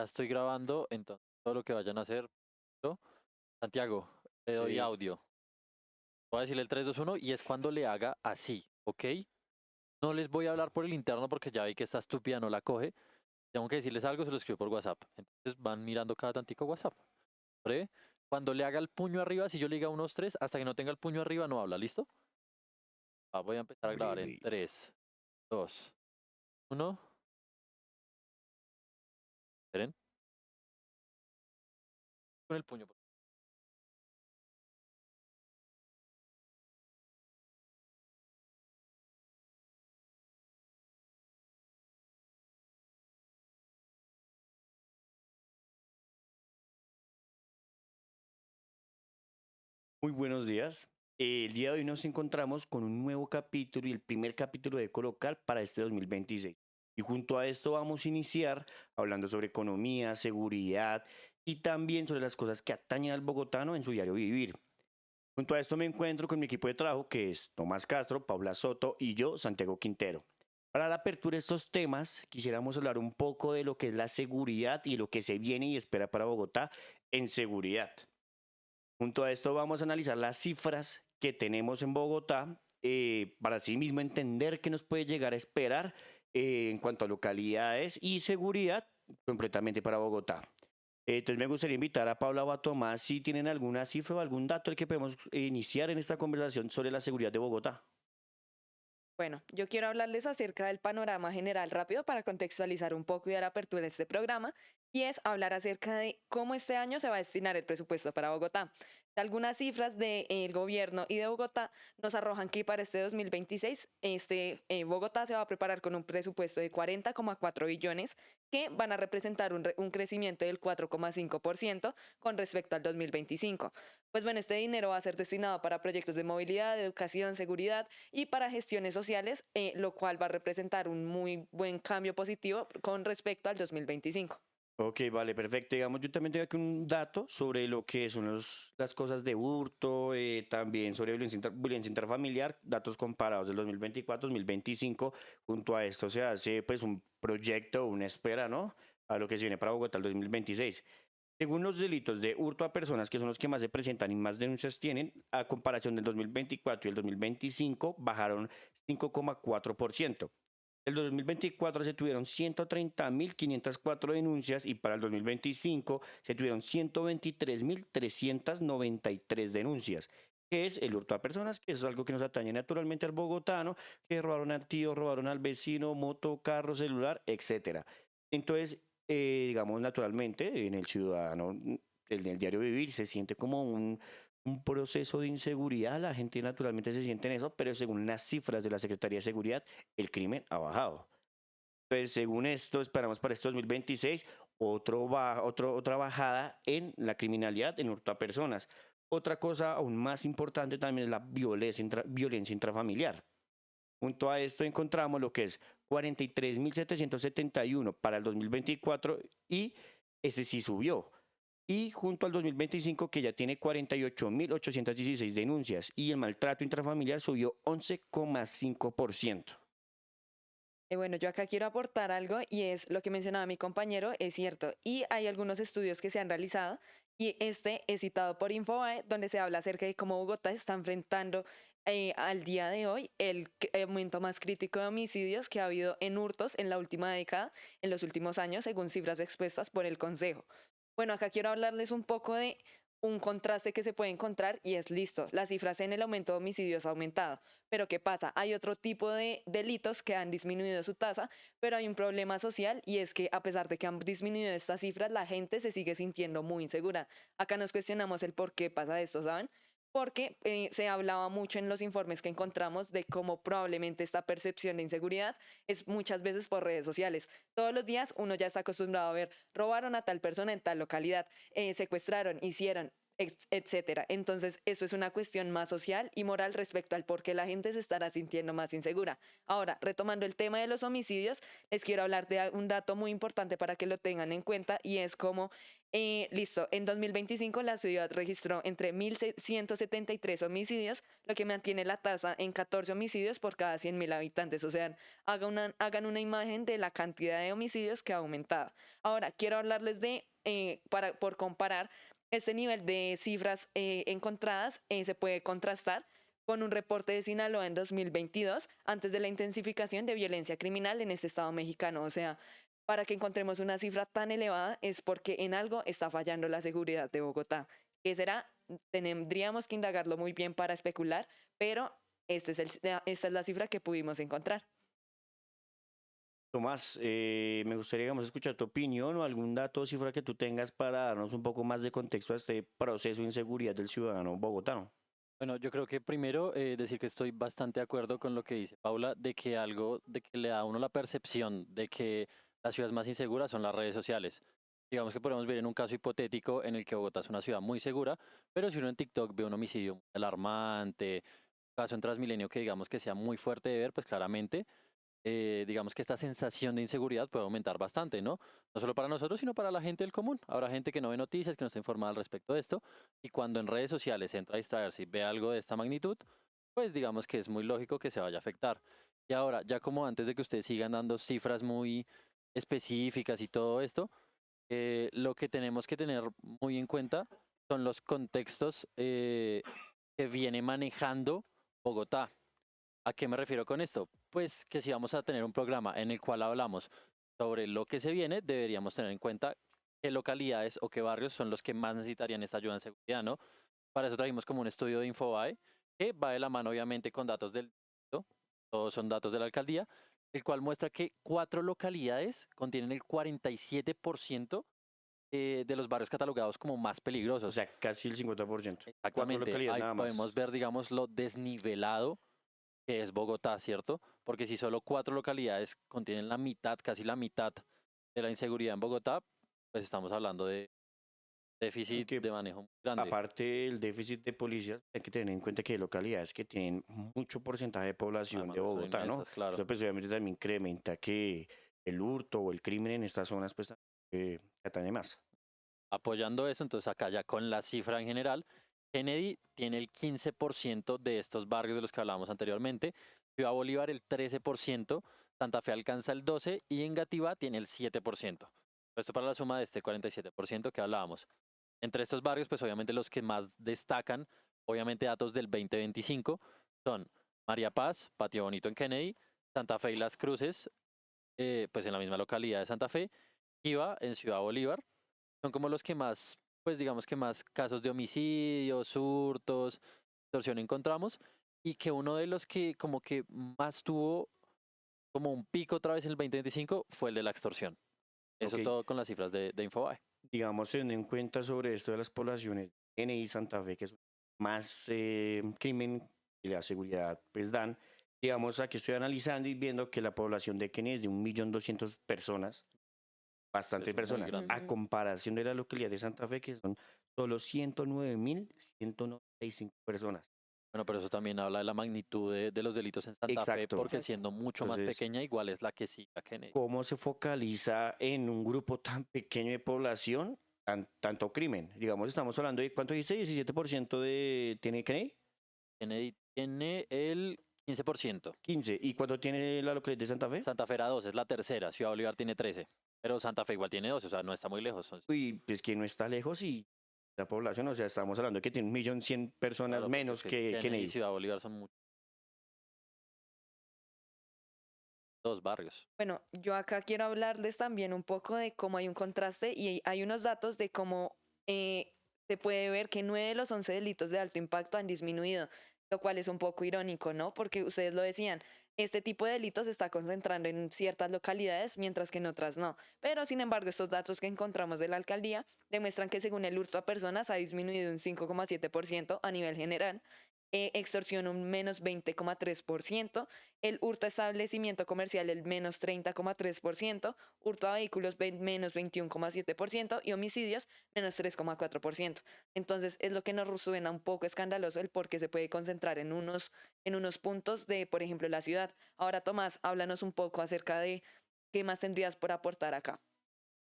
Ya estoy grabando, entonces todo lo que vayan a hacer. ¿no? Santiago, le doy Sí, audio. Voy a decirle el 3, 2, 1 y es cuando le haga así, ¿ok? No les voy a hablar por el interno porque ya vi que esta estúpida no la coge. Tengo que decirles algo, se lo escribo por WhatsApp. Entonces van mirando cada tantico WhatsApp. ¿Breve? Cuando le haga el puño arriba, si yo le diga unos 3, hasta que no tenga el puño arriba no habla, ¿listo? Voy a empezar a grabar en breve. 3, 2, 1. Esperen, con el puño. Muy buenos días. El día de hoy nos encontramos con un nuevo capítulo y el primer capítulo de Colocal para este 2026. Y junto a esto vamos a iniciar hablando sobre economía, seguridad y también sobre las cosas que atañen al bogotano en su diario vivir. Junto a esto me encuentro con mi equipo de trabajo que es Tomás Castro, Paula Soto y yo, Santiago Quintero. Para la apertura de estos temas, quisiéramos hablar un poco de lo que es la seguridad y lo que se viene y espera para Bogotá en seguridad. Junto a esto vamos a analizar las cifras que tenemos en Bogotá para así mismo entender qué nos puede llegar a esperar en cuanto a localidades y seguridad completamente para Bogotá. Entonces me gustaría invitar a Paula o a Tomás si tienen alguna cifra o algún dato el que podemos iniciar en esta conversación sobre la seguridad de Bogotá. Bueno, yo quiero hablarles acerca del panorama general rápido para contextualizar un poco y dar apertura a este programa, y es hablar acerca de cómo este año se va a destinar el presupuesto para Bogotá. Algunas cifras del gobierno y de Bogotá nos arrojan que para este 2026 Bogotá se va a preparar con un presupuesto de 40,4 billones que van a representar un crecimiento del 4,5% con respecto al 2025. Pues bueno, este dinero va a ser destinado para proyectos de movilidad, educación, seguridad y para gestiones sociales, lo cual va a representar un muy buen cambio positivo con respecto al 2025. Ok, vale, perfecto. Digamos, yo también tengo aquí un dato sobre lo que son las cosas de hurto, también sobre violencia intrafamiliar, datos comparados del 2024-2025. Junto a esto se hace pues un proyecto, una espera, ¿no? A lo que se viene para Bogotá el 2026. Según los delitos de hurto a personas, que son los que más se presentan y más denuncias tienen, a comparación del 2024 y el 2025, bajaron 5,4%. El 2024 se tuvieron 130.504 denuncias y para el 2025 se tuvieron 123.393 denuncias, que es el hurto a personas, que es algo que nos atañe naturalmente al bogotano, que robaron al tío, robaron al vecino, moto, carro, celular, etcétera. Entonces, digamos, naturalmente, en el ciudadano, en el diario vivir, se siente como un proceso de inseguridad, la gente naturalmente se siente en eso, pero según las cifras de la Secretaría de Seguridad, el crimen ha bajado. Pues según esto, esperamos para este 2026 otra bajada en la criminalidad, en hurto a personas. Otra cosa aún más importante también es la violencia intrafamiliar. Junto a esto encontramos lo que es 43.771 para el 2024 y ese sí subió. Y junto al 2025 que ya tiene 48.816 denuncias y el maltrato intrafamiliar subió 11,5%. Bueno, yo acá quiero aportar algo y es lo que mencionaba mi compañero, es cierto. Y hay algunos estudios que se han realizado y este es citado por Infobae, donde se habla acerca de cómo Bogotá está enfrentando al día de hoy el aumento más crítico de homicidios que ha habido en hurtos en la última década, en los últimos años, según cifras expuestas por el Consejo. Bueno, acá quiero hablarles un poco de un contraste que se puede encontrar y es listo. Las cifras en el aumento de homicidios ha aumentado. Pero ¿qué pasa? Hay otro tipo de delitos que han disminuido su tasa, pero hay un problema social y es que a pesar de que han disminuido estas cifras, la gente se sigue sintiendo muy insegura. Acá nos cuestionamos el por qué pasa esto, ¿saben? Porque se hablaba mucho en los informes que encontramos de cómo probablemente esta percepción de inseguridad es muchas veces por redes sociales. Todos los días uno ya está acostumbrado a ver, robaron a tal persona en tal localidad, secuestraron, hicieron, etcétera. Entonces, eso es una cuestión más social y moral respecto al por qué la gente se estará sintiendo más insegura. Ahora, retomando el tema de los homicidios, les quiero hablar de un dato muy importante para que lo tengan en cuenta y es como Listo, en 2025 la ciudad registró entre 1.173 homicidios, lo que mantiene la tasa en 14 homicidios por cada 100.000 habitantes. O sea, hagan una imagen de la cantidad de homicidios que ha aumentado. Ahora, quiero hablarles por comparar, este nivel de cifras encontradas se puede contrastar con un reporte de Sinaloa en 2022, antes de la intensificación de violencia criminal en este estado mexicano. O sea, para que encontremos una cifra tan elevada es porque en algo está fallando la seguridad de Bogotá. ¿Qué será? Tendríamos que indagarlo muy bien para especular, pero esta es la cifra que pudimos encontrar. Tomás, me gustaría, digamos, escuchar tu opinión o algún dato o cifra que tú tengas para darnos un poco más de contexto a este proceso de inseguridad del ciudadano bogotano. Bueno, yo creo que primero decir que estoy bastante de acuerdo con lo que dice Paula, de que algo, de que le da a uno la percepción de que las ciudades más inseguras son las redes sociales. Digamos que podemos ver en un caso hipotético en el que Bogotá es una ciudad muy segura, pero si uno en TikTok ve un homicidio muy alarmante, un caso en Transmilenio que digamos que sea muy fuerte de ver, pues claramente digamos que esta sensación de inseguridad puede aumentar bastante, ¿no? No solo para nosotros, sino para la gente del común. Habrá gente que no ve noticias, que no está informada al respecto de esto, y cuando en redes sociales entra a distraerse y ve algo de esta magnitud, pues digamos que es muy lógico que se vaya a afectar. Y ahora, ya como antes de que ustedes sigan dando cifras muy específicas y todo esto, lo que tenemos que tener muy en cuenta son los contextos que viene manejando Bogotá. ¿A qué me refiero con esto? Pues que si vamos a tener un programa en el cual hablamos sobre lo que se viene, deberíamos tener en cuenta qué localidades o qué barrios son los que más necesitarían esta ayuda en seguridad, ¿no? Para eso trajimos como un estudio de Infobae, que va de la mano obviamente con datos del distrito, todos son datos de la alcaldía, el cual muestra que 4 localidades contienen el 47% de los barrios catalogados como más O peligrosos. sea, casi el 50%. Cuatro Exactamente, localidades ahí nada más. podemos ver, digamos, lo desnivelado que es Bogotá, ¿cierto? Porque si solo 4 localidades contienen la mitad, casi la mitad de la inseguridad en Bogotá, pues estamos hablando de déficit Aunque de manejo muy grande. aparte del déficit de policías, hay que tener en cuenta que hay localidades que tienen mucho porcentaje de población Además, de son Bogotá, ¿no? inmensas, claro. Eso pues obviamente también incrementa que el hurto o el crimen en estas zonas pues atañe más. Apoyando eso, entonces acá ya con la cifra en general, Kennedy tiene el 15% de estos barrios de los que hablábamos anteriormente, Ciudad Bolívar el 13%, Santa Fe alcanza el 12% y Engativá tiene el 7%. Esto para la suma de este 47% que hablábamos. Entre estos barrios, pues obviamente los que más destacan, obviamente datos del 2025, son María Paz, Patio Bonito en Kennedy, Santa Fe y Las Cruces, pues en la misma localidad de Santa Fe, Iba en Ciudad Bolívar, son como los que más, pues digamos que más casos de homicidios, hurtos, extorsión encontramos, y que uno de los que como que más tuvo como un pico otra vez en el 2025 fue el de la extorsión. Eso Ok, todo con las cifras de Infobae. digamos, teniendo en cuenta sobre esto de las poblaciones, NI Santa Fe, que es más crimen y la seguridad, pues dan, digamos, aquí estoy analizando y viendo que la población de Kenia es de 1.200.000 personas, bastante Es muy personas, grande. a comparación de la localidad de Santa Fe, que son solo 109.195 personas. Bueno, pero eso también habla de la magnitud de los delitos en Santa Fe, Exacto. porque Exacto. siendo mucho más Entonces, pequeña, igual es la que sigue a Kennedy. ¿cómo se focaliza en un grupo tan pequeño de población tanto crimen? Digamos, estamos hablando de, ¿cuánto dice? 17% tiene Kennedy. Kennedy tiene el 15%. 15. ¿Y cuánto tiene la localidad de Santa Fe? Santa Fe era 2, es la tercera. Ciudad Bolívar tiene 13. Pero Santa Fe igual tiene 12, o sea, no está muy lejos. Uy, pues que no está lejos y la población, o sea, estamos hablando de que tiene 1.100.000 personas Claro, porque es menos que que Kennedy y Kennedy. Ciudad Bolívar son dos barrios. Bueno, yo acá quiero hablarles también un poco de cómo hay un contraste y hay unos datos de cómo se puede ver que 9 de los 11 delitos de alto impacto han disminuido, lo cual es un poco irónico, ¿no? Porque ustedes lo decían, este tipo de delitos se está concentrando en ciertas localidades, mientras que en otras no. Pero, sin embargo, estos datos que encontramos de la alcaldía demuestran que según el hurto a personas ha disminuido un 5,7% a nivel general, extorsión un menos 20,3%, el hurto a establecimiento comercial el menos 30,3%, hurto a vehículos menos 21,7% y homicidios menos 3,4%. Entonces es lo que nos suena un poco escandaloso el por qué se puede concentrar en unos puntos de, por ejemplo, la ciudad. Ahora, Tomás, háblanos un poco acerca de qué más tendrías por aportar acá.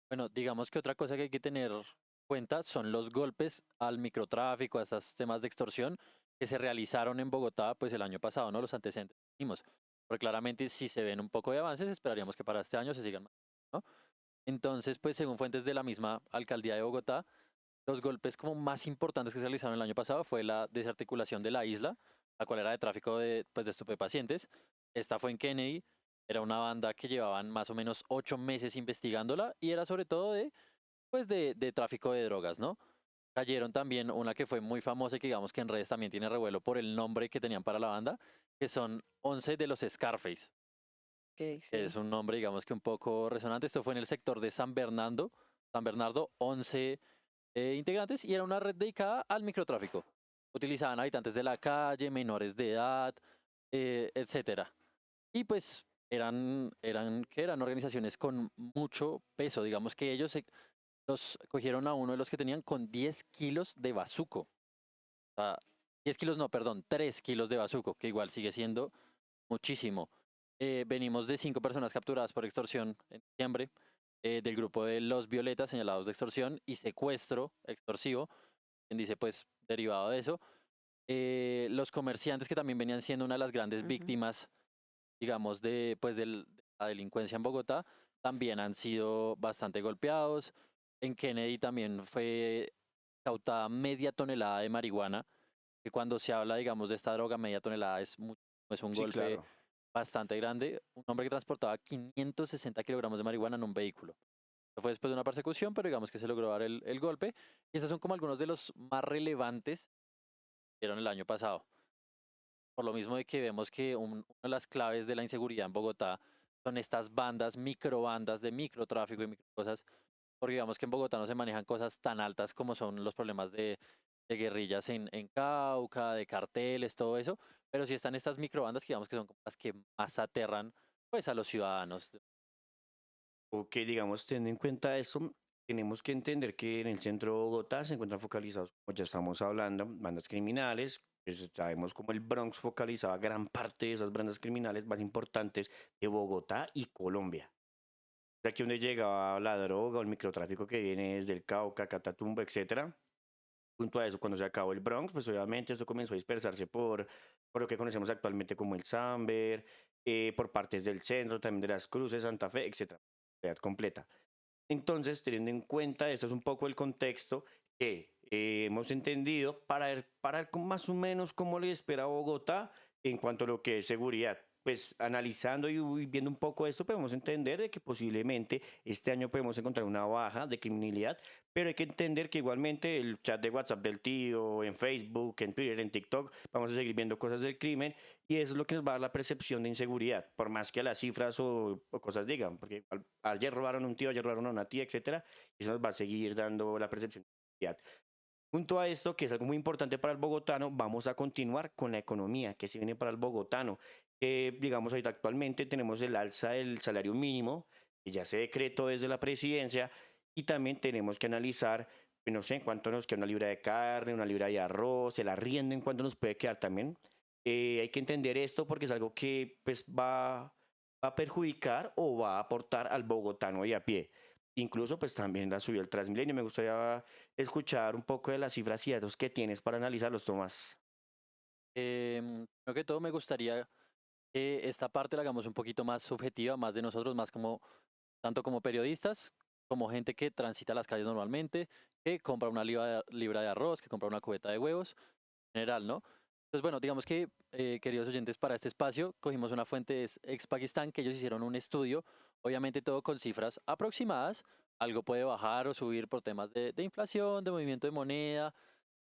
Bueno, digamos que otra cosa que hay que tener en cuenta son los golpes al microtráfico, a estos temas de extorsión que se realizaron en Bogotá pues el año pasado, ¿no? Los antecedentes que vimos. Porque claramente si se ven un poco de avances, esperaríamos que para este año se sigan, ¿no? Entonces, pues según fuentes de la misma alcaldía de Bogotá, los golpes como más importantes que se realizaron el año pasado fue la desarticulación de la isla, la cual era de tráfico de, pues, de estupefacientes. Esta fue en Kennedy, era una banda que llevaban más o menos 8 meses investigándola y era sobre todo de, pues, de tráfico de drogas, ¿no? Cayeron también una que fue muy famosa y que digamos que en redes también tiene revuelo por el nombre que tenían para la banda, que son 11 de los Scarface, Ok, que es sí. un nombre digamos que un poco resonante. Esto fue en el sector de San Bernardo, 11 integrantes y era una red dedicada al microtráfico. Utilizaban habitantes de la calle, menores de edad, etcétera. Y pues que eran organizaciones con mucho peso. Digamos que los cogieron a uno de los que tenían con 10 kilos de bazuco. O sea, 10 kilos no, perdón, 3 kilos de bazuco, que igual sigue siendo muchísimo. Venimos de 5 personas capturadas por extorsión en diciembre, del grupo de los Violetas señalados de extorsión y secuestro extorsivo, quien dice pues derivado de eso. Los comerciantes que también venían siendo una de las grandes Ujú. víctimas, digamos, de la delincuencia en Bogotá, también han sido bastante golpeados. En Kennedy también fue cautada media tonelada de marihuana, que cuando se habla, digamos, de esta droga, media tonelada es un Sí, golpe claro. bastante grande. Un hombre que transportaba 560 kilogramos de marihuana en un vehículo. Fue después de una persecución, pero digamos que se logró dar el golpe. Y estos son como algunos de los más relevantes que dieron el año pasado. Por lo mismo de que vemos que una de las claves de la inseguridad en Bogotá son estas bandas, microbandas de microtráfico y microcosas, porque digamos que en Bogotá no se manejan cosas tan altas como son los problemas de guerrillas en Cauca, de carteles, todo eso, pero sí están estas microbandas que digamos que son como las que más aterran pues a los ciudadanos. Ok, digamos, teniendo en cuenta eso, tenemos que entender que en el centro de Bogotá se encuentran focalizados, como ya estamos hablando, bandas criminales. Pues sabemos como el Bronx focalizaba gran parte de esas bandas criminales más importantes de Bogotá y Colombia. Aquí donde llegaba la droga o el microtráfico que viene desde el Cauca, Catatumbo, etcétera. Junto a eso, cuando se acabó el Bronx, pues obviamente esto comenzó a dispersarse por lo que conocemos actualmente como el Samber, por partes del centro, también de las Cruces, Santa Fe, etcétera. Ciudad completa. Entonces, teniendo en cuenta, esto es un poco el contexto que hemos entendido para ver más o menos cómo le espera a Bogotá en cuanto a lo que es seguridad. Pues analizando y viendo un poco esto, podemos entender de que posiblemente este año podemos encontrar una baja de criminalidad, pero hay que entender que igualmente el chat de WhatsApp del tío, en Facebook, en Twitter, en TikTok, vamos a seguir viendo cosas del crimen y eso es lo que nos va a dar la percepción de inseguridad, por más que las cifras o cosas digan, porque ayer robaron a un tío, ayer robaron a una tía, etcétera, y eso nos va a seguir dando la percepción de inseguridad. Junto a esto, que es algo muy importante para el bogotano, vamos a continuar con la economía que se viene para el bogotano. Digamos, ahorita actualmente tenemos el alza del salario mínimo, que ya se decretó desde la presidencia, y también tenemos que analizar, pues, no sé, en cuánto nos queda una libra de carne, una libra de arroz, el arriendo, en cuánto nos puede quedar también. Hay que entender esto porque es algo que pues, va a perjudicar o va a aportar al bogotano y a pie. Incluso pues también la subió el Transmilenio. Me gustaría escuchar un poco de las cifras y datos que tienes para analizarlos, Tomás. Creo que todo me gustaría que esta parte la hagamos un poquito más subjetiva, más de nosotros, más como, tanto como periodistas, como gente que transita las calles normalmente, que compra una libra de arroz, que compra una cubeta de huevos, en general, ¿no? Entonces, bueno, digamos que, queridos oyentes, para este espacio cogimos una fuente de ex Pakistán, que ellos hicieron un estudio, obviamente todo con cifras aproximadas, algo puede bajar o subir por temas de inflación, de movimiento de moneda,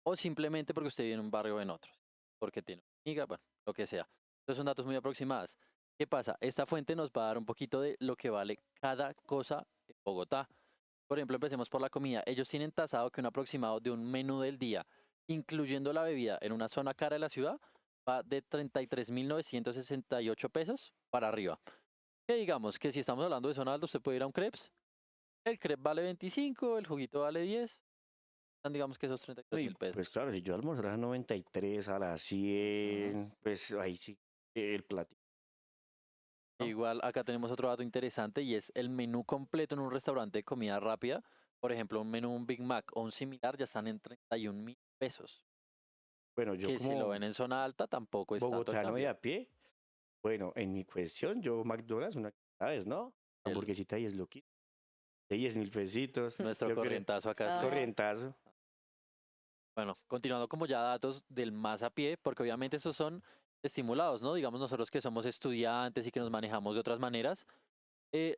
o simplemente porque usted vive en un barrio o en otro, porque tiene una amiga, bueno, lo que sea. Entonces son datos muy aproximados. ¿Qué pasa? Esta fuente nos va a dar un poquito de lo que vale cada cosa en Bogotá. Por ejemplo, empecemos por la comida. Ellos tienen tasado que un aproximado de un menú del día, incluyendo la bebida, en una zona cara de la ciudad, va de 33.968 pesos para arriba. Que digamos que si estamos hablando de zona alta, usted puede ir a un crepes. El crepe vale 25, el juguito vale 10. Digamos que esos 33 Y mil pues pesos. claro, si yo almorzara a 93 a las Ujú. 100 pues ahí sí, el platillo. ¿no? Igual acá tenemos otro dato interesante y es el menú completo en un restaurante de comida rápida. Por ejemplo, un menú, un Big Mac o un similar ya están en 31.000 pesos. Bueno, yo Que si lo ven como en zona alta tampoco es tanto el bogotano de cambio. a pie, bueno, en mi cuestión, yo McDonald's, una vez, ¿no? El, Hamburguesita 10 loquitos, de 10.000 pesitos, nuestro yo creo, corrientazo acá es lo. Ajá. corrientazo. Bueno, continuando como ya datos del más a pie, porque obviamente estos son estimulados, ¿no? Digamos nosotros que somos estudiantes y que nos manejamos de otras maneras,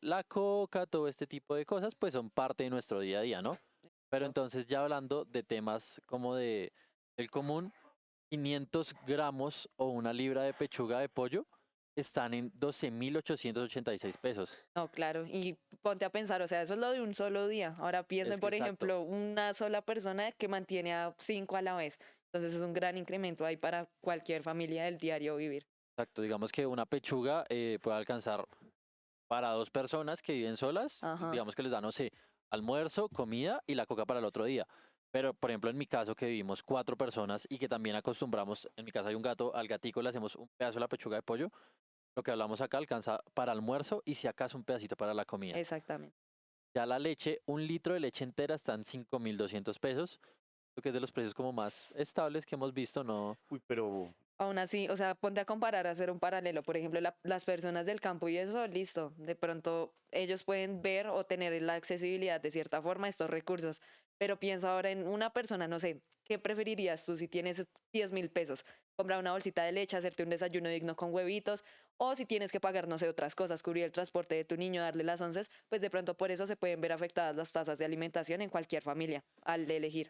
la coca, todo este tipo de cosas, pues son parte de nuestro día a día, ¿no? Pero entonces ya hablando de temas como de el común, 500 gramos o una libra de pechuga de pollo están en 12.886 pesos. No, claro. Y ponte a pensar, o sea, eso es lo de un solo día. Ahora piensen, Es que por exacto, ejemplo, una sola persona que mantiene a 5 a la vez. Entonces es un gran incremento ahí para cualquier familia del diario vivir. exacto. Digamos que una pechuga puede alcanzar para dos personas que viven solas, Ajá. digamos que les da, no sé, almuerzo, comida y la coca para el otro día. Pero, por ejemplo, en mi caso, que vivimos cuatro personas y que también acostumbramos, en mi casa hay un gato, al gatico le hacemos un pedazo de la pechuga de pollo, lo que hablamos acá alcanza para almuerzo y si acaso un pedacito para la comida. Exactamente. Ya la leche, un litro de leche entera está en 5.200 pesos, lo que es de los precios como más estables que hemos visto, no. Uy, pero Aún así, o sea, ponte a comparar, a hacer un paralelo. Por ejemplo, las personas del campo y eso, listo. De pronto ellos pueden ver o tener la accesibilidad de cierta forma a estos recursos. Pero pienso ahora en una persona, no sé, ¿qué preferirías tú si tienes 10.000 pesos? Comprar una bolsita de leche, hacerte un desayuno digno con huevitos, o si tienes que pagar, no sé, otras cosas, cubrir el transporte de tu niño, darle las onces, pues de pronto por eso se pueden ver afectadas las tasas de alimentación en cualquier familia al elegir.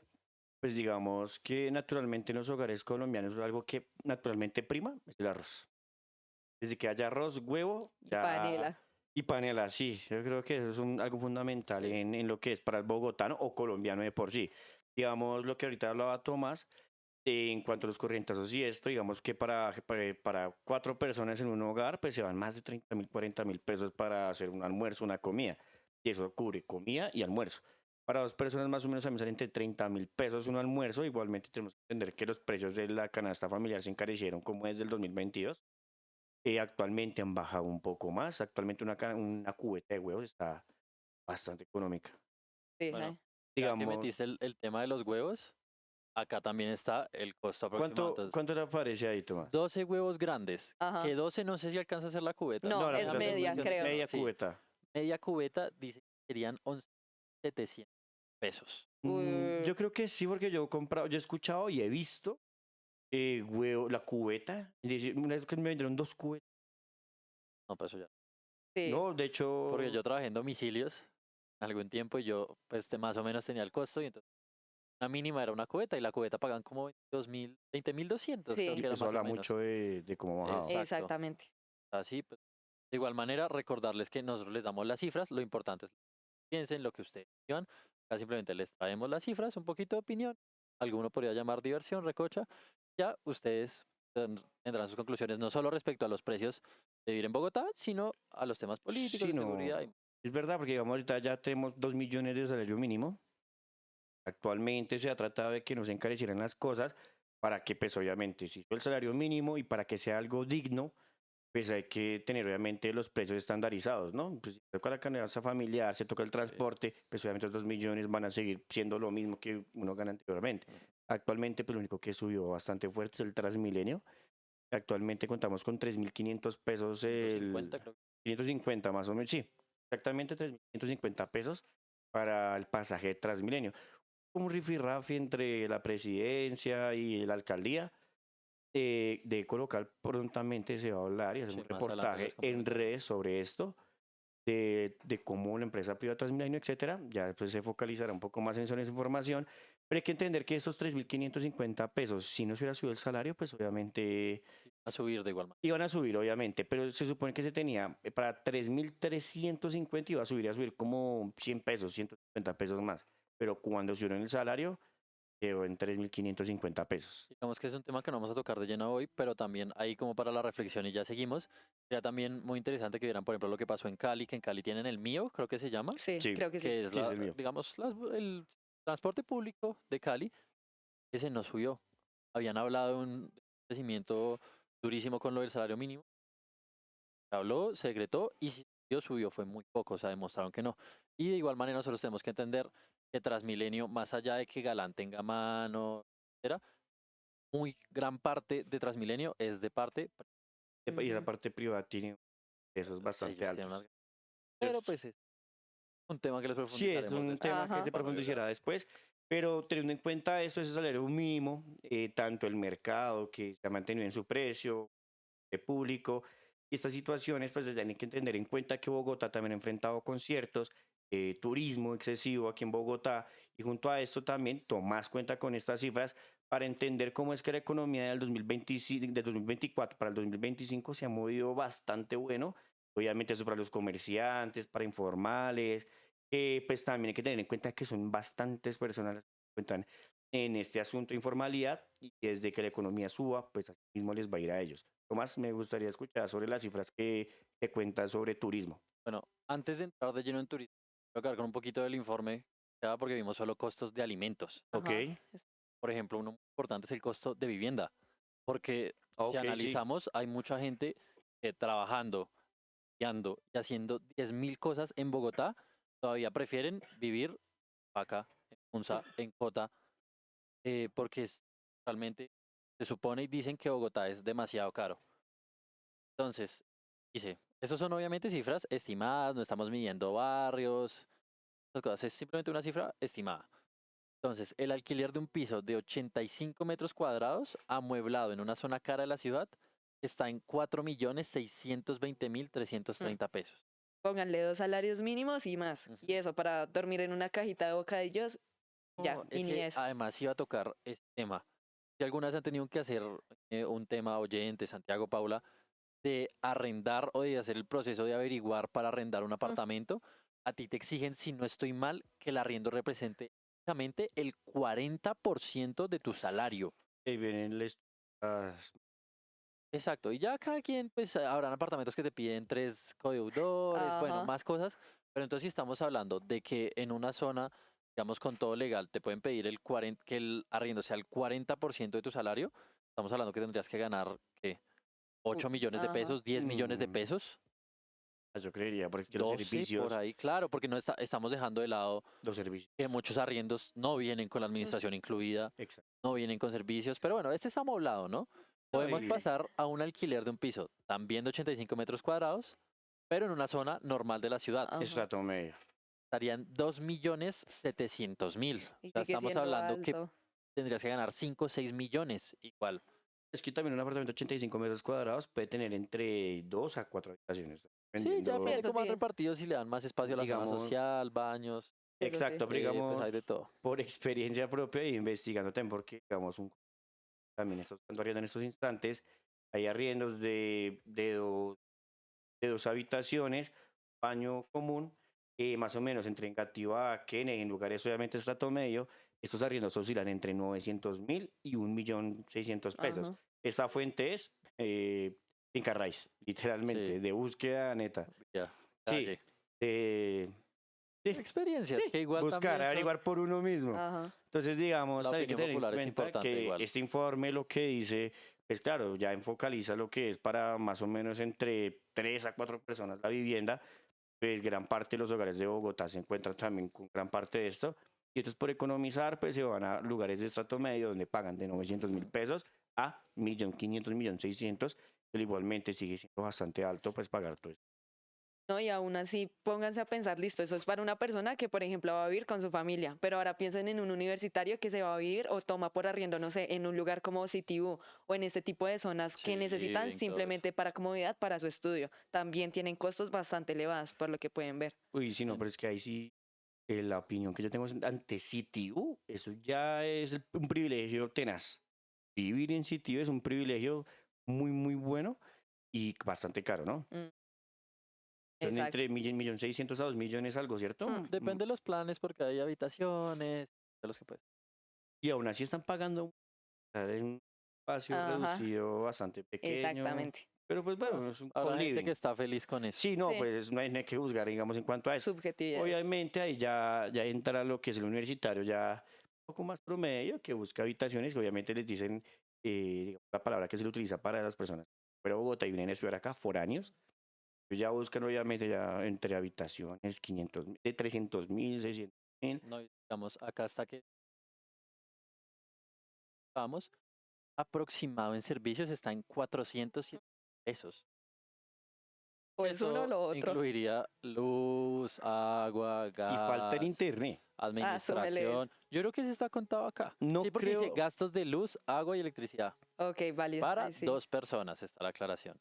pues digamos que naturalmente en los hogares colombianos algo que naturalmente prima es el arroz. Desde que haya arroz, huevo, Y ya. panela. Y panela, sí. Yo creo que eso es algo fundamental Sí. en lo que es para el bogotano o colombiano de por sí. Digamos lo que ahorita hablaba Tomás, en cuanto a los corrientazos y esto, digamos que para 4 personas en un hogar, pues se van más de 30.000, 40.000 pesos para hacer un almuerzo, una comida. Y eso cubre comida y almuerzo. Para 2 personas más o menos también salen entre 30.000 pesos un almuerzo. Igualmente tenemos que entender que los precios de la canasta familiar se encarecieron como desde el 2022. Actualmente han bajado un poco más. Actualmente una cubeta de huevos está bastante económica. Sí, Bueno, ay. ya que Digamos, metiste el tema de los huevos, acá también está el costo aproximado. ¿cuánto, Entonces, cuánto le parece ahí, Tomás? 12 huevos grandes, Ajá. que 12 no sé si alcanza a ser la cubeta. No, No, es Déjame media, mencionar. creo. media Sí, cubeta. media cubeta dice que serían 11.700 pesos. Uy, Yo creo que sí, porque yo he comprado, yo he escuchado y he visto huevo, la cubeta. Una vez que me vendieron 2 cubetas. No, pues eso ya. sí. No, de Porque hecho, yo trabajé en domicilios algún tiempo y yo pues más o menos tenía el costo y entonces la mínima era una cubeta y la cubeta pagan como 22.000, 20.200 creo Sí, que era eso más o habla menos. mucho de cómo ha bajado. Exacto. exactamente. Así, pues, de igual manera, recordarles que nosotros les damos las cifras, lo importante es que piensen lo que ustedes llevan, acá simplemente les traemos las cifras, un poquito de opinión, alguno podría llamar diversión, recocha, ya ustedes tendrán sus conclusiones no solo respecto a los precios de vivir en Bogotá, sino a los temas políticos, Sí, de no. seguridad. Es verdad, porque digamos ahorita ya tenemos 2 millones de salario mínimo. Actualmente se ha tratado de que no se encarecieran las cosas para que, pues obviamente, si el salario mínimo y para que sea algo digno, pues hay que tener obviamente los precios estandarizados, ¿no? Pues si toca la canasta familiar, se toca el Sí. transporte, pues obviamente los 2 millones van a seguir siendo lo mismo que uno gana anteriormente. Actualmente, pues lo único que subió bastante fuerte es el Transmilenio. Actualmente contamos con 3.500 pesos 150 creo. 550 más o menos, sí, exactamente 3.550 pesos para el pasaje de Transmilenio. Un rifirrafe entre la presidencia y la alcaldía de colocar prontamente se va a hablar y hacer Sí, un más adelante les reportaje en comento. redes sobre esto, de cómo la empresa privada Transmilenio, etcétera. Ya después se focalizará un poco más en esa información, pero hay que entender que estos 3.550 pesos, si no se hubiera subido el salario, pues obviamente A subir de igual manera. iban a subir, obviamente, pero se supone que se tenía para 3.350 iba a subir como 100 pesos, 150 pesos más, pero cuando subieron el salario, quedó en 3.550 pesos. Digamos que es un tema que no vamos a tocar de lleno hoy, pero también ahí como para la reflexión y ya seguimos. Sería también muy interesante que vieran, por ejemplo, lo que pasó en Cali, que en Cali tienen el mío, creo que se llama, Sí, Sí, creo que sí. que es sí, es el mío. digamos, el transporte público de Cali, que se nos subió. Habían hablado de un crecimiento durísimo con lo del salario mínimo. Se habló, se decretó y si subió fue muy poco, o sea, demostraron que no. Y de igual manera nosotros tenemos que entender que Transmilenio, más allá de que Galán tenga mano, etcétera, muy gran parte de Transmilenio es de parte, Y esa Ujú. parte privada tiene pesos bastante ellos tienen altos. unas- pero pues es un tema que los Sí, es profundizaremos un después. tema que Ajá. se profundizará después, pero teniendo en cuenta esto, ese salario mínimo, tanto el mercado que se ha mantenido en su precio, el público, y estas situaciones, pues se tienen que tener en cuenta que Bogotá también ha enfrentado conciertos, turismo excesivo aquí en Bogotá, y junto a esto también tomás cuenta con estas cifras para entender cómo es que la economía del 2025, del 2024 para el 2025 se ha movido bastante bueno. Obviamente eso para los comerciantes, para informales, pues también hay que tener en cuenta que son bastantes personas las que se encuentran en este asunto de informalidad y desde que la economía suba, pues así mismo les va a ir a ellos. Tomás, me gustaría escuchar sobre las cifras que cuentan sobre turismo. Bueno, antes de entrar de lleno en turismo, voy a quedar con un poquito del informe, ya porque vimos solo costos de alimentos. Ok, Ajá. Por ejemplo, uno muy importante es el costo de vivienda, porque si ok, sí. analizamos, hay mucha gente que trabajando, guiando y haciendo 10.000 cosas en Bogotá, todavía prefieren vivir acá, en Funza, en Cota, porque realmente se supone y dicen que Bogotá es demasiado caro. Entonces, dice, esos son obviamente cifras estimadas, no estamos midiendo barrios, esas cosas, es simplemente una cifra estimada. Entonces, el alquiler de un piso de 85 metros cuadrados, amueblado en una zona cara de la ciudad, está en 4.620.330 pesos. Pónganle 2 salarios mínimos y más. Ujú. Y eso para dormir en una cajita de bocadillos, ya, No, y es ni que eso. además iba a tocar este tema. Si alguna vez han tenido que hacer un tema oyente, Santiago, Paula, de arrendar o de hacer el proceso de averiguar para arrendar un Mm. apartamento, a ti te exigen, si no estoy mal, que el arriendo represente exactamente el 40% de tu salario. Ahí vienen las- Exacto, y ya cada quien, pues habrán apartamentos que te piden 3 codeudores, bueno, Ajá. más cosas, pero entonces si estamos hablando de que en una zona, digamos con todo legal, te pueden pedir que el arriendo sea el 40% de tu salario, estamos hablando que tendrías que ganar, ¿qué? 8 millones de Ajá. pesos, 10 millones de mm, pesos, yo creería, porque es que 12 por ahí, claro, porque no estamos dejando de lado los servicios, que muchos arriendos no vienen con la Mm. administración incluida, exacto. no vienen con servicios, pero bueno, este está amoblado, ¿no? No, Podemos pasar a un alquiler de un piso, también de 85 metros cuadrados, pero en una zona normal de la ciudad. Ajá. estrato medio. Estarían 2.700.000. Y O sea, sigue estamos siendo hablando que alto. tendrías que ganar 5 o 6 millones igual. Es que también un apartamento de 85 metros cuadrados puede tener entre 2 a 4 habitaciones, Sí, ya dependiendo, depende de Eso cómo van sí, repartidos, si le dan más espacio a la zona digamos, social, baños, eso sí. exacto, pero pues digamos, hay de todo. por experiencia propia y investigando también, porque digamos, también estoy buscando arriendo en estos instantes, hay arriendos de dos habitaciones, baño común, más o menos entre Engativá, Kennedy, en lugares obviamente estrato medio, estos arriendos oscilan entre 900.000 y 1.600.000 pesos. Ajá. Esta fuente es Finca Raíz, Sí, literalmente, de búsqueda neta. ya, Sí, calle. de, sí, Experiencias, sí, que igual buscar, también son, averiguar por uno mismo. Ajá. Entonces, digamos, la hay que opinión tener en popular es cuenta importante que igual. este informe lo que dice, pues claro, ya enfocaliza lo que es para más o menos entre 3 a 4 personas la vivienda, pues gran parte de los hogares de Bogotá se encuentran también con gran parte de esto. Y entonces por economizar, pues se van a lugares de estrato medio donde pagan de 900.000 pesos a 1.500.000, 1.600.000, pero igualmente sigue siendo bastante alto pues pagar todo esto. No, y aún así, pónganse a pensar, listo, eso es para una persona que, por ejemplo, va a vivir con su familia, pero ahora piensen en un universitario que se va a vivir o toma por arriendo, no sé, en un lugar como CTU o en este tipo de zonas que Sí, necesitan en todo eso. simplemente para comodidad para su estudio. También tienen costos bastante elevados, por lo que pueden ver. Uy, sí, no, pero es que ahí sí, la opinión que yo tengo es ante CTU, eso ya es un privilegio tenaz. Vivir en CTU es un privilegio muy, muy bueno y bastante caro, ¿no? Mm, Son exacto. entre 1.600.000 a 2 millones algo, ¿cierto? Mm. Depende de los planes porque hay habitaciones, de los que puedes. Y aún así están pagando estar en un espacio Ajá, reducido bastante pequeño. exactamente. Pero pues Bueno, bueno, es un habrá gente que co-living. está feliz con eso. Sí, no, Sí, pues no hay que juzgar, digamos, en cuanto a eso. subjetividades. Obviamente ahí ya entra lo que es el universitario, ya un poco más promedio, que busca habitaciones, que obviamente les dicen, digamos, la palabra que se le utiliza para las personas fuera de Bogotá y vienen a estudiar acá, foráneos. Ya buscan obviamente ya entre habitaciones, 500.000, de 300.000, 600.000. No, digamos, acá está que vamos, aproximado en servicios está en 407 pesos. O es uno o Eso lo otro. incluiría luz, agua, Y falta el gas, internet. Súmele eso. administración. Yo creo que sí está contado acá. No Sí, porque dice creo, gastos de luz, agua y electricidad. Ok, válido. Para Ahí sí. 2 personas está la aclaración.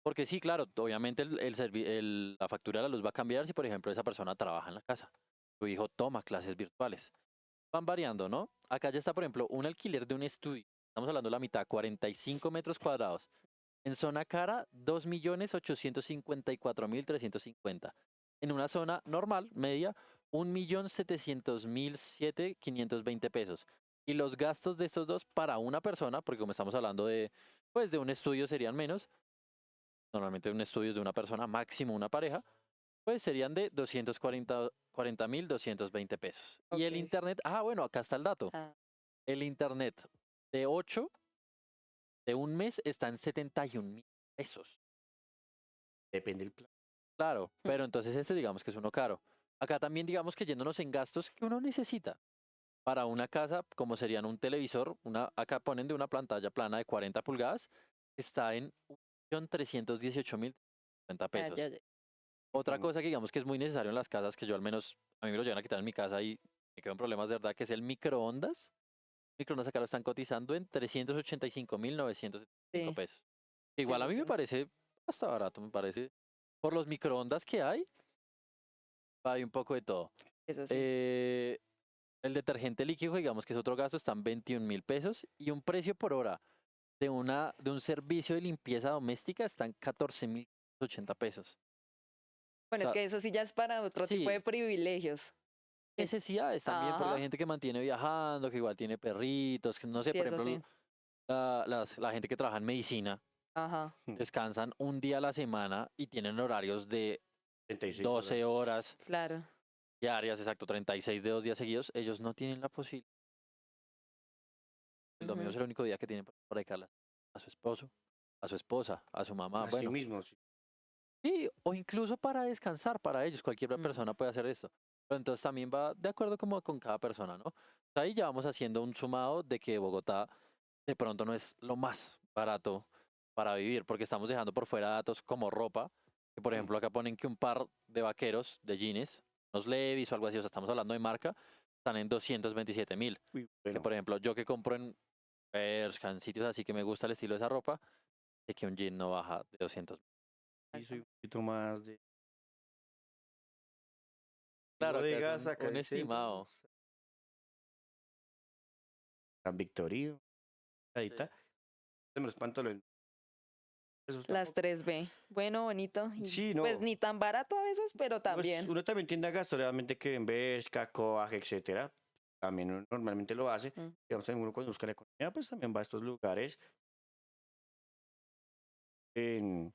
Porque sí, claro, obviamente la factura de la luz va a cambiar si, por ejemplo, esa persona trabaja en la casa. Tu hijo toma clases virtuales. Van variando, ¿no? Acá ya está, por ejemplo, un alquiler de un estudio. Estamos hablando de la mitad, 45 metros cuadrados. En zona cara, 2.854.350. En una zona normal, media, 1.700.007.520 pesos. Y los gastos de estos dos para una persona, porque como estamos hablando de, pues de un estudio serían menos, normalmente un estudio es de una persona, máximo una pareja, pues serían de 240.220 pesos. Y el Ok. internet, bueno, acá está el dato. Ah, El internet de 8 de un mes está en 71.000 pesos. depende del plan. Claro, pero entonces este digamos que es uno caro. Acá también digamos que yéndonos en gastos que uno necesita para una casa, como serían un televisor, acá ponen de una pantalla plana de 40 pulgadas, está en 1.318.050 ya, pesos. ya, ya. Otra Mm. cosa que digamos que es muy necesario en las casas, que yo al menos, a mí me lo llegan a quitar en mi casa y me quedo en problemas de verdad, que es el microondas. Microondas acá lo están cotizando en 385.975 Sí, pesos. sí, Igual a sí, mí me sí. parece hasta barato, me parece. Por los microondas que hay un poco de todo. Eso sí. Eh, el detergente líquido, digamos que es otro gasto, están 21.000 pesos y un precio por hora de un servicio de limpieza doméstica están 14.080 pesos. Bueno, O es sea, que eso sí ya es para otro tipo de sí, privilegios. Que- necesidades también, porque hay Ajá, gente que mantiene viajando, que igual tiene perritos, que no sé, sí, por eso ejemplo, sí. la gente que trabaja en medicina, Ajá, descansan un día a la semana y tienen horarios de 36 12 horas. horas claro. diarias, exacto, 36 de 2 días seguidos, ellos no tienen la posibilidad. El domingo Ujú. es el único día que tienen para dedicarla a su esposo, a su esposa, a su mamá, Así bueno, mismo, sí. sí, o incluso para descansar para ellos, cualquier Mm. persona puede hacer esto. Pero entonces también va de acuerdo como con cada persona, ¿no? Ahí ya vamos haciendo un sumado de que Bogotá de pronto no es lo más barato para vivir, porque estamos dejando por fuera datos como ropa, que por Mm. ejemplo acá ponen que un par de vaqueros, de jeans, unos Levi's o algo así, o sea, estamos hablando de marca, están en 227.000. Uy, Que bueno, por ejemplo yo que compro en Bershka, en sitios así que me gusta el estilo de esa ropa, sé que un jean no baja de 200. sí soy un poquito más de Claro, acá es bodegas acá un del centro. estimado. San Victorino, Sí. ahorita, los pantalones. Esos Las tampoco. 3B. Bueno, bonito. Y Sí, pues no. ni tan barato a veces, pero Pues también. uno también tiende a gastar, obviamente, que en Bershka, Coag, etcétera. También uno normalmente lo hace. Mm. Digamos, también uno cuando busca la economía, pues también va a estos lugares, en,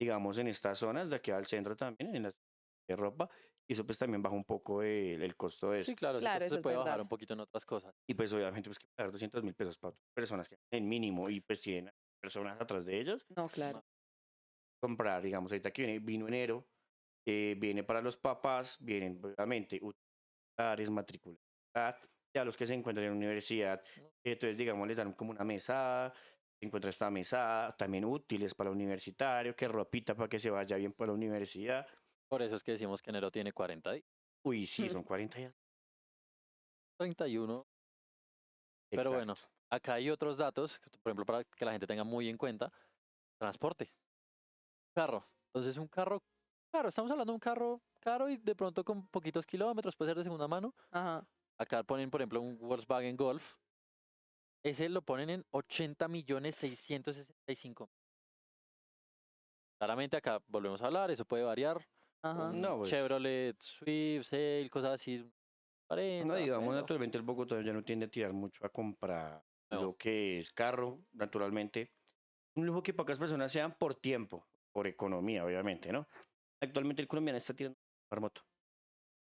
digamos, en estas zonas de aquí al centro también, en las de ropa. Y eso pues también baja un poco el costo de Sí, eso. claro, ese Claro, costo eso se es puede bajar verdad. un poquito en otras cosas. Y pues obviamente pues que pagar 200.000 pesos para otras personas que en mínimo y pues tienen personas atrás de ellos, No, claro. comprar, digamos, ahorita que viene vino enero, viene para los papás, vienen obviamente utilidades, matrícula, ya los que se encuentran en la universidad, entonces digamos les dan como una mesada, se encuentra esta mesada, también útiles para el universitario, que ropita para que se vaya bien para la universidad. Por eso es que decimos que enero tiene 40 días, Uy, sí, son 40 ya. 31. Pero bueno, Exacto. acá hay otros datos, por ejemplo, para que la gente tenga muy en cuenta. Transporte, carro. Entonces un carro, claro, estamos hablando de un carro caro y de pronto con poquitos kilómetros, puede ser de segunda mano. Ajá. Acá ponen, por ejemplo, un Volkswagen Golf. Ese lo ponen en 80.665.000. Claramente acá volvemos a hablar, eso puede variar. Ajá. Un No, pues, Chevrolet Swift, Sail, cosas así, no 40, digamos, bueno, naturalmente el Bogotá ya no tiende a tirar mucho a comprar no, lo que es carro, naturalmente. Un lujo que pocas personas sean por tiempo, por economía, obviamente, ¿no? Actualmente el colombiano está tirando por moto.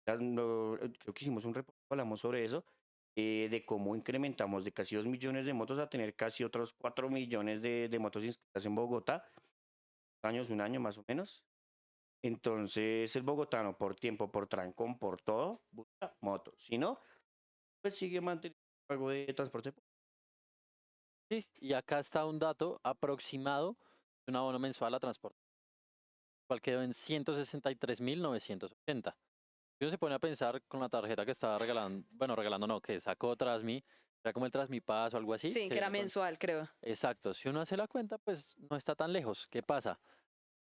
Creo que hicimos un reporte, hablamos sobre eso, de cómo incrementamos de casi 2 millones de motos a tener casi otros 4 millones de motos inscritas en Bogotá. años, un año más o menos. Entonces el bogotano por tiempo, por trancón, por todo, busca moto. Si no, pues sigue manteniendo el pago de transporte público. Sí, y acá está un dato aproximado de un abono mensual a transporte, cual quedó en 163.980. Si uno se pone a pensar con la tarjeta que estaba regalando, bueno, regalando no, que sacó Trasmi, era como el Trasmi Pass o algo así. Sí, que era mensual, creo. Exacto, si uno hace la cuenta, pues no está tan lejos. ¿Qué pasa?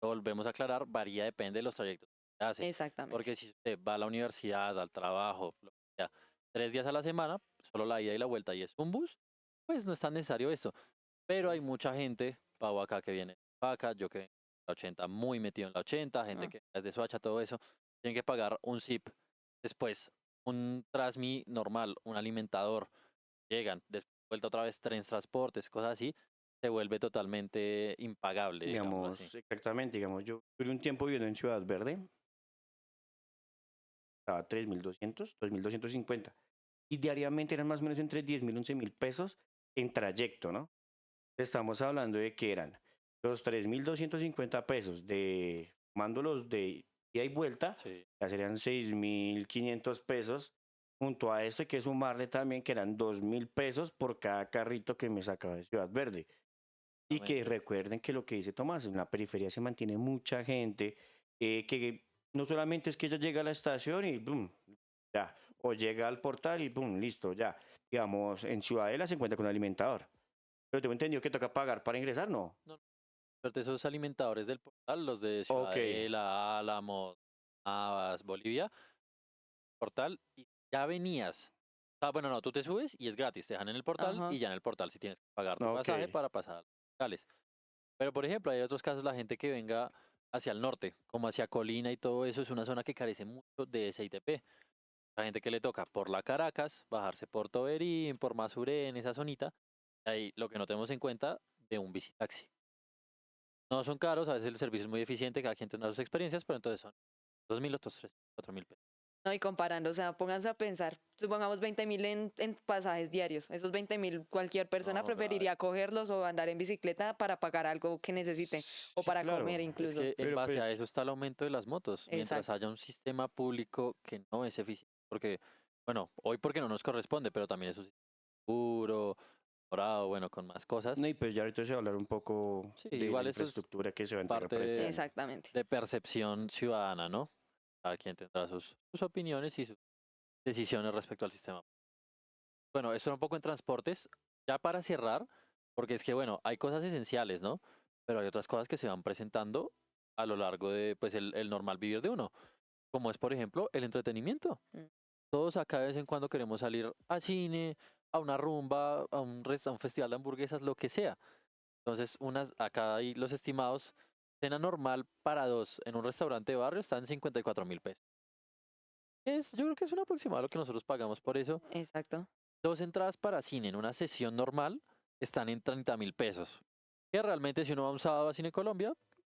Lo volvemos a aclarar, varía, depende de los trayectos que hace. Exactamente. Porque si usted va a la universidad, al trabajo, lo que sea, 3 días a la semana, solo la ida y la vuelta y es un bus, pues no es tan necesario esto. Pero hay mucha gente, Pau acá que viene de Paca, yo que vengo de la 80, muy metido en la 80, gente Ah. que es de Soacha, todo eso, tienen que pagar un SIP, después un Trasmi normal, un alimentador, llegan, después vuelta otra vez trenes, transportes, cosas así, se vuelve totalmente impagable, digámoslo así. Digamos, exactamente, digamos, yo duré un tiempo viviendo en Ciudad Verde, estaba 3.200, 2.250. Y diariamente eran más o menos entre 10.000 y 11.000 pesos en trayecto, ¿no? Estamos hablando de que eran los 3.250 pesos de mándolos de ida y vuelta, Sí, ya serían 6.500 pesos. Junto a esto hay que sumarle también que eran 2.000 pesos por cada carrito que me sacaba de Ciudad Verde. Y que exactamente. recuerden que lo que dice Tomás, en la periferia se mantiene mucha gente, que no solamente es que ella llega a la estación y boom, ya, o llega al portal y boom, listo, ya. Digamos, en Ciudadela se encuentra con un alimentador. Pero tengo entendido que toca pagar para ingresar, ¿no? Pero de esos alimentadores del portal, los de Ok, Ciudadela, Álamos, Navas, Bolivia, portal, y ya venías. Ah, bueno, no, tú te subes y es gratis, te dejan en el portal Ajá. y ya en el portal sí tienes que pagar tu ok. pasaje para pasar a los locales. Pero por ejemplo, hay otros casos, la gente que venga hacia el norte, como hacia Colina y todo eso, es una zona que carece mucho de SITP. La gente que le toca por la Caracas, bajarse por Toberín, por Masuré, en esa zonita, ahí lo que no tenemos en cuenta de un bicitaxi. No son caros, a veces el servicio es muy eficiente, cada quien tendrá sus experiencias, pero entonces son 2.000, otros 3.000, 4.000 pesos. No, y comparando, o sea, pónganse a pensar, supongamos 20.000 en pasajes diarios. Esos 20.000, cualquier persona No, claro. preferiría cogerlos o andar en bicicleta para pagar algo que necesite o Sí, para comer claro. Es incluso. que en Pero base a pues, eso está el aumento de las motos, mientras Exacto. haya un sistema público que no es eficiente, porque, bueno, hoy porque no nos corresponde, pero también es un sistema seguro, morado, bueno, con más no, cosas. y pues ya ahorita se va a hablar un poco Sí, de la igual eso es infraestructura que se va a entregar parte para este año. Exactamente. de percepción ciudadana, ¿no? Cada quien tendrá sus opiniones y sus decisiones respecto al sistema. Bueno, eso era un poco en transportes. Ya para cerrar, porque es que, bueno, hay cosas esenciales, ¿no? Pero hay otras cosas que se van presentando a lo largo de, pues, el normal vivir de uno, como es, por ejemplo, el entretenimiento. Mm. Todos acá de vez en cuando queremos salir a cine, a una rumba, a un festival de hamburguesas, lo que sea. Entonces, acá hay los estimados, cena normal para dos en un restaurante de barrio está en 54.000 pesos. Yo creo que es un aproximado a lo que nosotros pagamos por eso. Exacto. 2 entradas para cine en una sesión normal están en 30.000 pesos. Que realmente si uno va un sábado a Cine Colombia,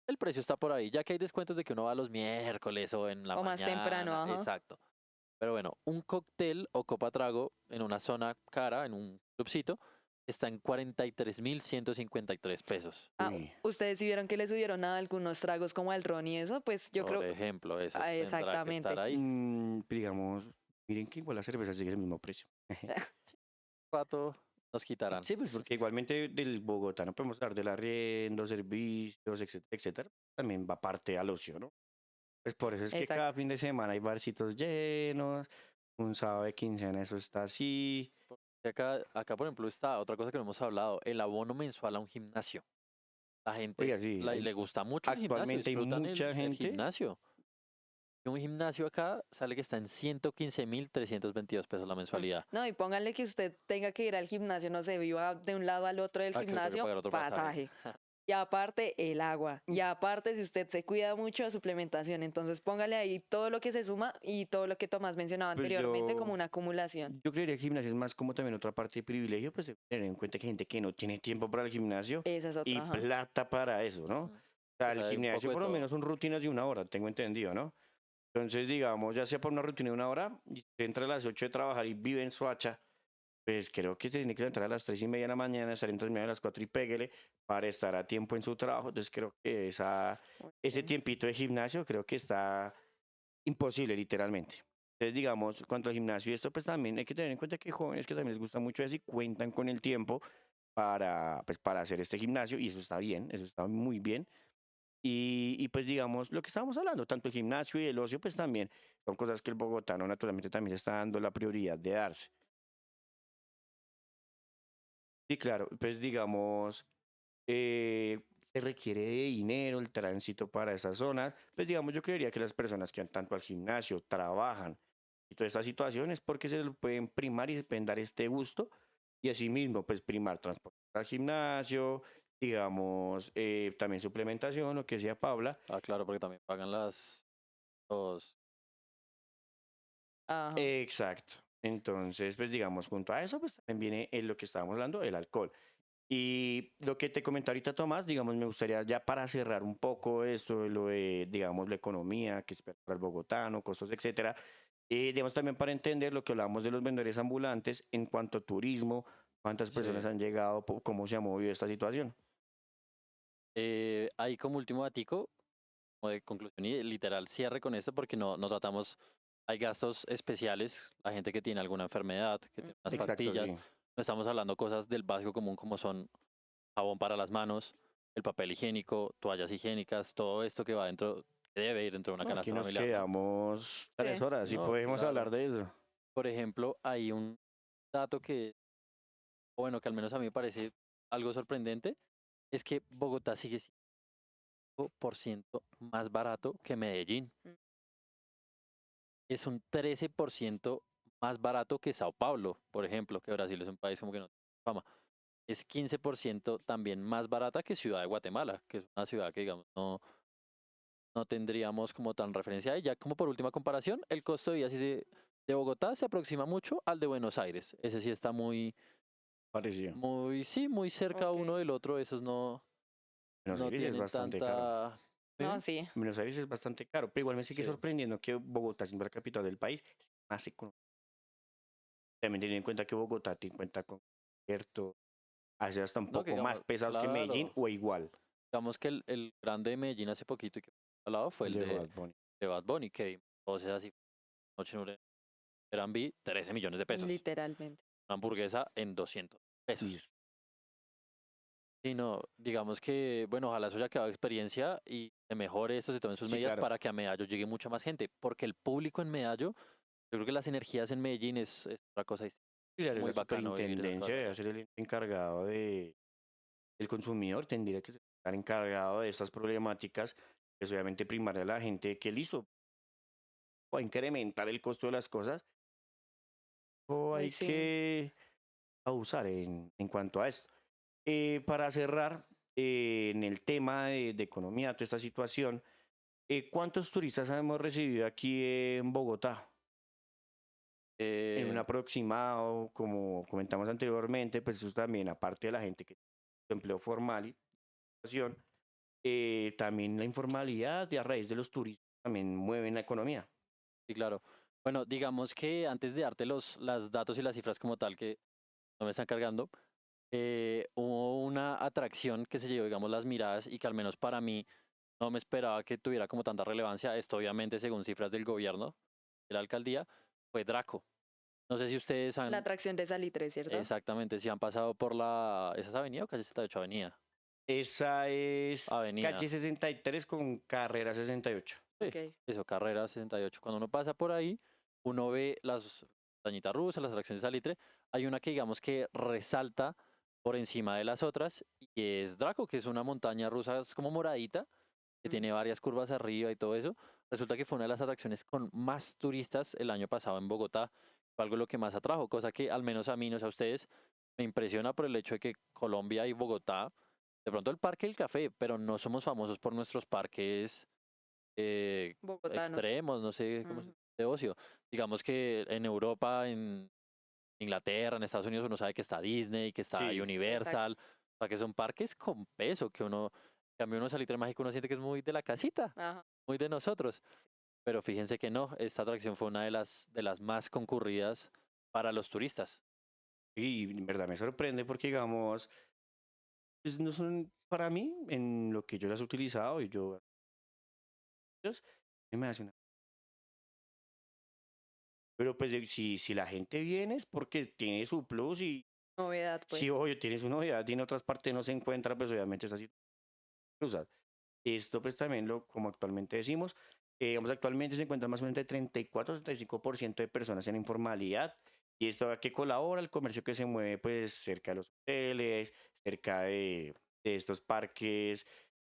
el precio está por ahí, ya que hay descuentos de que uno va los miércoles o en la O más temprano, mañana. ajá. Exacto. Pero bueno, un cóctel o copa trago en una zona cara, en un clubcito, está en 43.153 pesos. Ah, Uy, ustedes sí vieron que le subieron a algunos tragos como al ron y eso, pues yo Por creo, ejemplo, eso tendrá que estar exactamente. ahí. digamos, miren que igual la cerveza sigue el mismo precio. Un rato nos quitarán. Sí, pues porque igualmente del Bogotá no podemos hablar del arriendo, servicios, etcétera, etcétera. También va parte al ocio, ¿no? Pues por eso es que cada Exacto. fin de semana hay barcitos llenos, un sábado de quincena eso está así. Y acá, por ejemplo, está otra cosa que no hemos hablado, el abono mensual a un gimnasio. La gente Oiga, sí, le gusta mucho el gimnasio, actualmente hay disfrutan mucha el gente. gimnasio. Y un gimnasio acá sale que está en 115.322 pesos la Mm. mensualidad. No, y pónganle que usted tenga que ir al gimnasio, no sé, viva de un lado al otro del Ah, que le toca gimnasio, pagar otro pasaje. pasaje. Y aparte el agua. Y aparte si usted se cuida mucho, suplementación. Entonces póngale ahí todo lo que se suma y todo lo que Tomás mencionaba Pues anteriormente como una acumulación. yo creería que el gimnasio es más como también otra parte de privilegio, pues de tener en cuenta que hay gente que no tiene tiempo para el gimnasio Esa es y otra, ajá. plata para eso, ¿no? Mm. O sea, Pues el hay un poco gimnasio de por lo todo. menos son rutinas de una hora, tengo entendido, ¿no? Entonces, digamos, ya sea por una rutina de una hora, y usted entra a las 8 de trabajar y vive en Soacha, Pues creo que se tiene que levantar a las 3:30 de la mañana, estar en Transmilenio a las 4 y pégale para estar a tiempo en su trabajo. Entonces creo que ese Ok. tiempito de gimnasio creo que está imposible, literalmente. Entonces, digamos, cuanto al gimnasio y esto, pues también hay que tener en cuenta que hay jóvenes que también les gusta mucho eso y cuentan con el tiempo pues, para hacer este gimnasio y eso está bien, eso está muy bien. Y pues digamos, lo que estábamos hablando, tanto el gimnasio y el ocio, pues también son cosas que el bogotano naturalmente también se está dando la prioridad de darse. Sí, claro, pues digamos, se requiere de dinero el tránsito para esas zonas, pues digamos, yo creería que las personas que van tanto al gimnasio, trabajan y todas estas situaciones, porque se lo pueden primar y se pueden dar este gusto y asimismo, pues primar transporte al gimnasio, digamos, también suplementación, lo que decía Paula. Ah, claro, porque también pagan los, Ajá. Exacto. Entonces, pues digamos, junto a eso, pues también viene lo que estábamos hablando, el alcohol. Y lo que te comenté ahorita, Tomás, digamos, me gustaría ya para cerrar un poco esto, de lo de, digamos, la economía, que espera para el bogotano, costos, etcétera. Digamos, también para entender lo que hablábamos de los vendedores ambulantes en cuanto a turismo, cuántas personas sí. han llegado, cómo se ha movido esta situación. Ahí como último datico, como de conclusión y literal cierre con esto, porque no tratamos, hay gastos especiales, la gente que tiene alguna enfermedad, que tiene unas Exacto, pastillas, sí. no estamos hablando cosas del básico común como son jabón para las manos, el papel higiénico, toallas higiénicas, todo esto que va dentro, que debe ir dentro de una No, aquí canasta nos familiar, ¿no? quedamos tres Sí. horas y No, podemos hablar claro. de eso. Por ejemplo, hay un dato que, bueno, que al menos a mí me parece algo sorprendente, es que Bogotá sigue siendo 5% más barato que Medellín. Mm. Es un 13% más barato que Sao Paulo, por ejemplo, que Brasil es un país como que no tiene fama. Es 15% también más barata que Ciudad de Guatemala, que es una ciudad que, digamos, no tendríamos como tan referencia. Y ya como por última comparación, el costo de vida sí de Bogotá se aproxima mucho al de Buenos Aires. Ese sí está Parecido. sí, muy cerca Ok. uno del otro. Esos Buenos no Aires es tienen bastante caro. tanta... No, ¿Dime? sí. Buenos Aires es bastante caro, pero igual me sigue Sí. sorprendiendo que Bogotá, siendo la capital del país, es más económico. También teniendo en cuenta que Bogotá te cuenta con cierto, hace hasta un No, que poco más digamos, pesados que Medellín claro. o igual, Digamos que el grande de Medellín hace poquito y que al lado fue el el de Bad Bunny. de Bad Bunny, que o sea, así, noche en un Airbnb, 13 millones de pesos. Literalmente. Una hamburguesa en 200 Uy, pesos. Sí, no, digamos que, bueno, ojalá eso haya quedado de experiencia y se mejore esto, se tomen sus sí, medidas claro. para que a Medallo llegue mucha más gente, porque el público en Medallo, yo creo que las energías en Medellín es otra cosa distinta. Claro, Muy la bacano vivir esas superintendencia cosas debe allá. ser el encargado el consumidor, tendría que estar encargado de estas problemáticas, pues obviamente primarle a la gente que listo, o a incrementar el costo de las cosas, o Uy, hay sí. que abusar en cuanto a esto. Para cerrar, en el tema de economía, toda esta situación, ¿cuántos turistas hemos recibido aquí en Bogotá? En un Eh, aproximado, como comentamos anteriormente, pues eso también, aparte de la gente que tiene su empleo formal y situación, también la informalidad y a raíz de los turistas también mueven la economía. sí, claro. Bueno, digamos que antes de darte los datos y las cifras como tal que no me están cargando, hubo una atracción que se llevó, digamos, las miradas y que al menos para mí no me esperaba que tuviera como tanta relevancia. Esto obviamente según cifras del gobierno, de la alcaldía, fue Draco. No sé si ustedes La han, atracción de Salitre, ¿cierto? exactamente, si han pasado por ¿esa es avenida o calle 78? Avenida. Esa es Avenida. calle 63 con carrera 68. Sí, Ok. eso, carrera 68. Cuando uno pasa por ahí, uno ve las montañitas rusas, las atracciones de salitre. Hay una que digamos que resalta por encima de las otras y es Draco, que es una montaña rusa, es como moradita, que Mm. tiene varias curvas arriba y todo eso. Resulta que fue una de las atracciones con más turistas el año pasado en Bogotá. Fue algo lo que más atrajo, cosa que al menos a mí, no sé a ustedes, me impresiona por el hecho de que Colombia y Bogotá, de pronto el Parque del Café, pero no somos famosos por nuestros parques Bogotanos. extremos, no sé cómo se Ujú. de ocio. Digamos que en Europa, en Inglaterra, en Estados Unidos, uno sabe que está Disney, que está Sí, Exacto. Universal, o sea, que son parques con peso, que uno, en cambio uno Salitre Mágico, uno siente que es muy de la casita, Ajá. muy de nosotros. Pero fíjense que no, esta atracción fue una de las más concurridas para los turistas. Y en verdad me sorprende porque, digamos, pues, no son para mí, en lo que yo las he utilizado y yo, ellos, me hace una... Pero pues si la gente viene es porque tiene su plus y Novedad, si, pues. obvio, tiene su novedad y en otras partes no se encuentra, pues obviamente es así. Esto pues también como actualmente decimos, digamos actualmente se encuentra más o menos entre 34-35% de personas en informalidad y esto a qué colabora el comercio que se mueve pues cerca de los hoteles, cerca de estos parques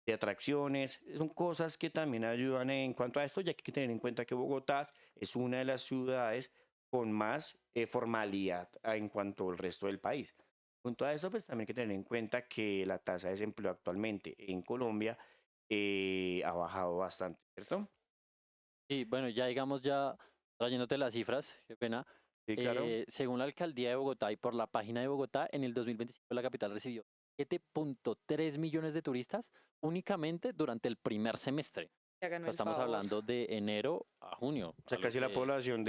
de atracciones, son cosas que también ayudan en cuanto a esto, ya que hay que tener en cuenta que Bogotá es una de las ciudades con más formalidad en cuanto al resto del país. Junto a eso, pues también hay que tener en cuenta que la tasa de desempleo actualmente en Colombia ha bajado bastante, ¿cierto? Y bueno, ya digamos, ya trayéndote las cifras, qué pena. Sí, claro. Según la alcaldía de Bogotá y por la página de Bogotá, en el 2025 la capital recibió 7.3 millones de turistas únicamente durante el primer semestre. Ya O ganó sea, el estamos favor. hablando de enero a junio, O sea, a lo casi la que es. población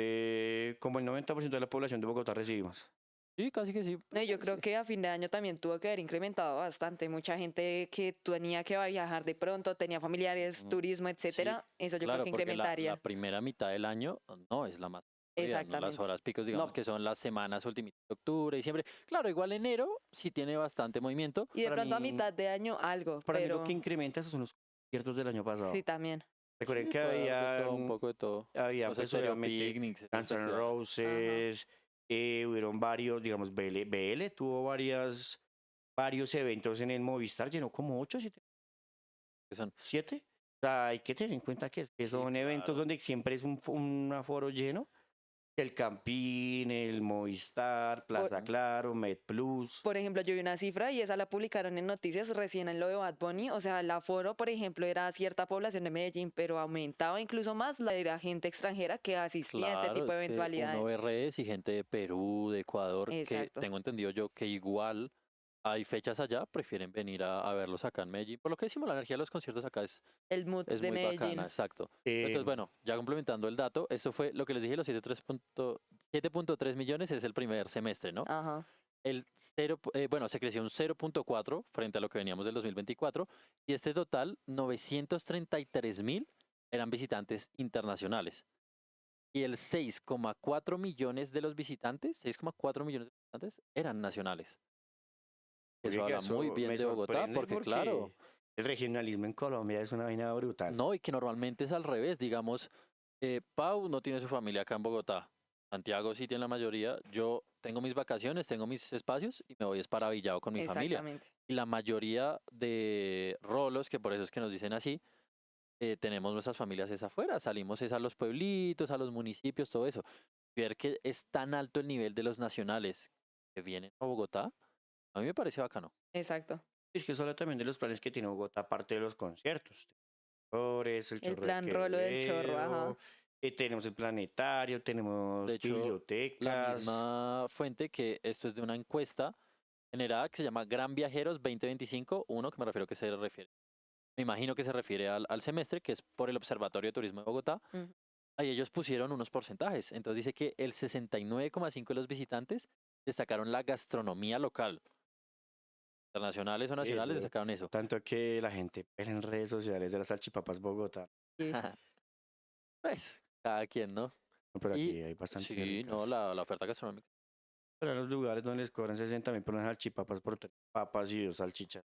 como el 90% de la población de Bogotá recibimos. Sí, casi que sí. No, y yo Sí. creo que a fin de año también tuvo que haber incrementado bastante. Mucha gente que tenía que viajar de pronto, tenía familiares, Mm, turismo, sí, etcétera. Eso yo creo claro, que porque la incrementaría. primera mitad del año no es la más aburrida, ¿no? Las Exactamente. horas picos, digamos No, que son las semanas últimas de octubre, diciembre. Claro, igual enero sí tiene bastante movimiento. Y de para pronto a mí, mitad de año algo, para mí lo que pero incrementa esos son los conciertos del año sí pasado. también. Recuerden Sí, que puede haber de todo, un poco de todo. habían Los pues Estéreo obviamente Picnics, esos Guns N' festivales. Ajá. Roses, hubieron varios, digamos, BL tuvo varios eventos en el Movistar, llenó como 8, Que son, 7. O sea, hay que tener en cuenta que sí, son eventos claro. donde siempre es un aforo lleno. El Campín, el Movistar, Por, Plaza Claro, MedPlus. por ejemplo, yo vi una cifra y esa la publicaron en noticias recién en lo de Bad Bunny. O sea, el aforo, por ejemplo, era cierta población de Medellín, pero aumentaba incluso más la de la gente extranjera que asistía a este Claro, tipo de es que uno eventualidades. ve redes y gente de Perú, de Ecuador, que Exacto. tengo entendido yo que igual hay fechas allá, prefieren venir a verlos acá en Medellín. Por lo que decimos, la energía de los conciertos acá El mood es de muy bacana, Medellín. exacto. Entonces, Eh, bueno, ya complementando el dato, esto fue lo que les dije, los 7.3 millones es el primer semestre, ¿no? Ajá. Bueno, se creció un 0.4 frente a lo que veníamos del 2024 y este total, 933.000 eran visitantes internacionales. Y el 6,4 millones de los visitantes, 6,4 millones de visitantes eran nacionales. Eso Oiga, habla muy eso bien me de Bogotá sorprende porque, claro, porque el regionalismo en Colombia es una vaina brutal. no, y que normalmente es al revés, digamos, Pau no tiene su familia acá en Bogotá, Santiago sí tiene la mayoría, yo tengo mis vacaciones, tengo mis espacios y me voy es para Villavo con mi familia. Exactamente. Y la mayoría de rolos, que por eso es que nos dicen así, tenemos nuestras familias es afuera, salimos es a los pueblitos, a los municipios, todo eso. Ver que es tan alto el nivel de los nacionales que vienen a Bogotá, a mí me parece bacano. Exacto. Es que solo también de los planes que tiene Bogotá, aparte de los conciertos. Flores, el El Chorro de plan rolo del chorro, Quevedo, ajá. tenemos el planetario, De tenemos hecho, la bibliotecas. misma fuente que esto es de una encuesta generada que se llama Gran Viajeros 2025, uno que me refiero que se refiere, me imagino que se refiere al semestre, que es por el Observatorio de Turismo de Bogotá. Ujú. Ahí ellos pusieron unos porcentajes. Entonces dice que el 69,5 de los visitantes destacaron la gastronomía local. Internacionales o nacionales Eso, destacaron eso. tanto que la gente ve en redes sociales de las salchipapas Bogotá. Sí. Pues, cada quien, ¿no? Pero Y aquí hay bastante sí, ricas. no, la oferta gastronómica. Para los lugares donde les cobran 60.000 por unas salchipapas por 3 papas y 2 salchichas.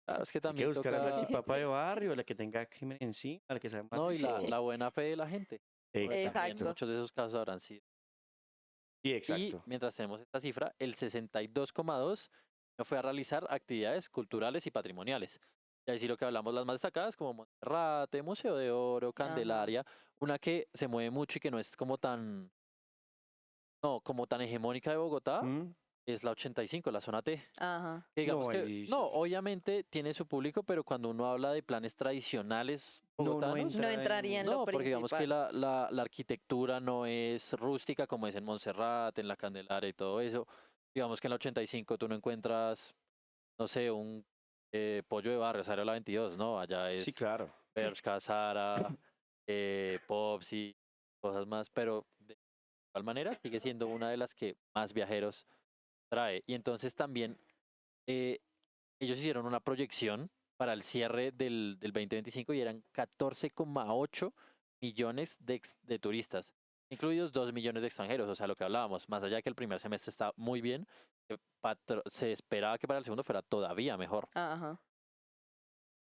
Claro, es que Hay que también buscar la toca, salchipapa de barrio, la que tenga crimen encima, la que sea más no, y la, rico. la buena fe de la gente. Porque también Exacto. Exacto. muchos de esos casos habrán sido. Sí, Y exacto. mientras tenemos esta cifra, el 62,2 no fue a realizar actividades culturales y patrimoniales. Y ahí sí lo que hablamos, las más destacadas, como Monserrate, Museo de Oro, Ajá. Candelaria, una que se mueve mucho y que no es como tan, no, como tan hegemónica de Bogotá, ¿Mm? es la 85, la zona T. Ajá. Que digamos No, que, no, obviamente tiene su público, pero cuando uno habla de planes tradicionales no bogotanos, No entra entraría en lo no, porque digamos que principal. la arquitectura no es rústica como es en Monserrate, en la Candelaria y todo eso. Digamos que en la 85 tú no encuentras, no sé, un pollo de barrio, Sara la 22, ¿no? Allá Sí, es claro. Sí. Bershka, Sara, Pops y cosas más, pero de igual manera sigue siendo una de las que más viajeros trae. Y entonces también eh, ellos hicieron una proyección para el cierre del 2025 y eran 14,8 millones de turistas, incluidos 2 millones de extranjeros, o sea, lo que hablábamos, más allá de que el primer semestre está muy bien, se esperaba que para el segundo fuera todavía mejor. Ajá,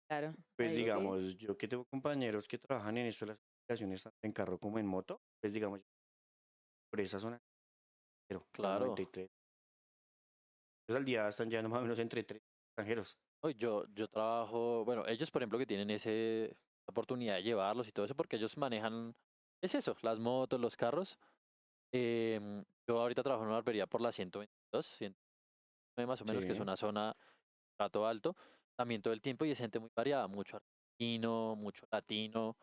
claro. Pues Ahí sí. digamos, yo que tengo compañeros que trabajan en esto de las aplicaciones tanto en carro como en moto, pues digamos, por esa zona, pero Claro. 93. Pues al día están ya más o menos entre 3 extranjeros. Hoy yo trabajo, bueno, ellos por ejemplo que tienen esa oportunidad de llevarlos y todo eso, porque ellos manejan, es eso, las motos, los carros. Yo ahorita trabajo en una barbería por la 122, 109 más o menos, que es Sí. una zona trato alto, también todo el tiempo y es gente muy variada, mucho argentino, mucho latino,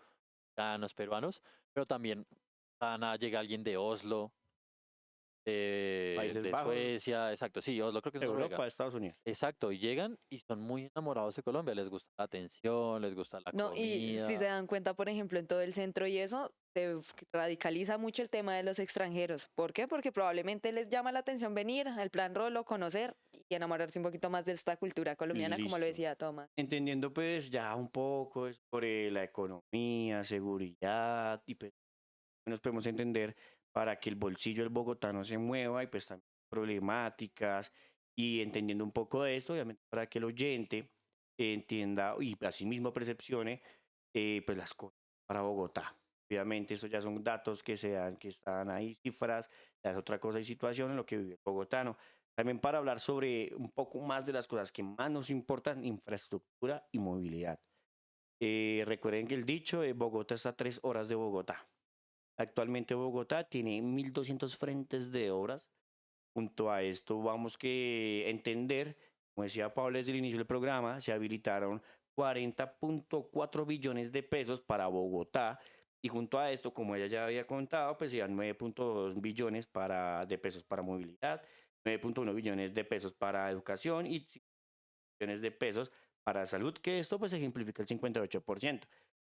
mexicanos, peruanos, pero también llega alguien de Oslo, Países de Bajos, Suecia, exacto, sí, Oslo creo que es Noruega. Europa, Estados Unidos. Exacto, y llegan y son muy enamorados de Colombia, les gusta la atención, les gusta la No, y si se comida. dan cuenta, por ejemplo, en todo el centro y eso, se radicaliza mucho el tema de los extranjeros. ¿Por qué? Porque probablemente les llama la atención venir al plan Rolo, conocer y enamorarse un poquito más de esta cultura colombiana, como lo Listo. decía Tomás. Entendiendo pues ya un poco sobre la economía, seguridad y pues nos podemos entender para que el bolsillo del bogotano se mueva y pues también problemáticas y entendiendo un poco de esto, obviamente para que el oyente entienda y asimismo percepcione pues las cosas para Bogotá. Obviamente eso ya son datos que se dan, que están ahí, cifras, ya es otra cosa y situación en lo que vive el bogotano. También para hablar sobre un poco más de las cosas que más nos importan, infraestructura y movilidad. Recuerden que el dicho de Bogotá está a 3 horas de Bogotá. Actualmente Bogotá tiene 1.200 frentes de obras. Junto a esto vamos que entender, como decía Pablo desde el inicio del programa, se habilitaron 40,4 billones de pesos para Bogotá y junto a esto, como ella ya había contado, pues iban 9,2 billones de pesos para movilidad, 9,1 billones de pesos para educación y 5 billones de pesos para salud, que esto pues ejemplifica el 58%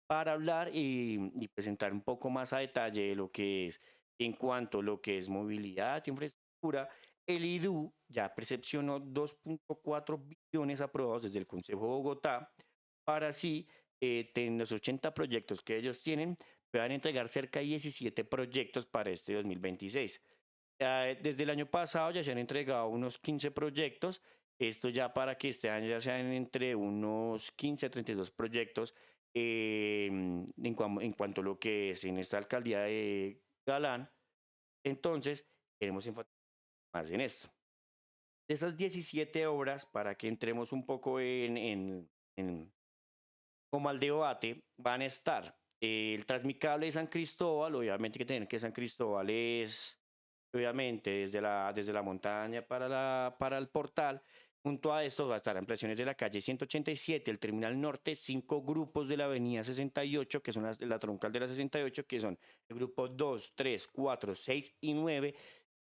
para hablar y presentar un poco más a detalle lo que es en cuanto a lo que es movilidad y infraestructura, el IDU ya percepcionó 2,4 billones aprobados desde el Consejo de Bogotá para así en los 80 proyectos que ellos tienen puedan entregar cerca de 17 proyectos para este 2026. Desde el año pasado ya se han entregado unos 15 proyectos, esto ya para que este año ya sean entre unos 15 a 32 proyectos en cuanto a lo que es en esta alcaldía de Galán. Entonces, queremos enfatizar más en esto. De esas 17 obras, para que entremos un poco como al debate, van a estar el Transmicable de San Cristóbal, obviamente que tener que San Cristóbal es, obviamente, desde la montaña para el portal. Junto a esto va a estar ampliaciones de la calle 187, el Terminal Norte, 5 grupos de la Avenida 68, que son la troncal de la 68, que son el grupo 2, 3, 4, 6 y 9,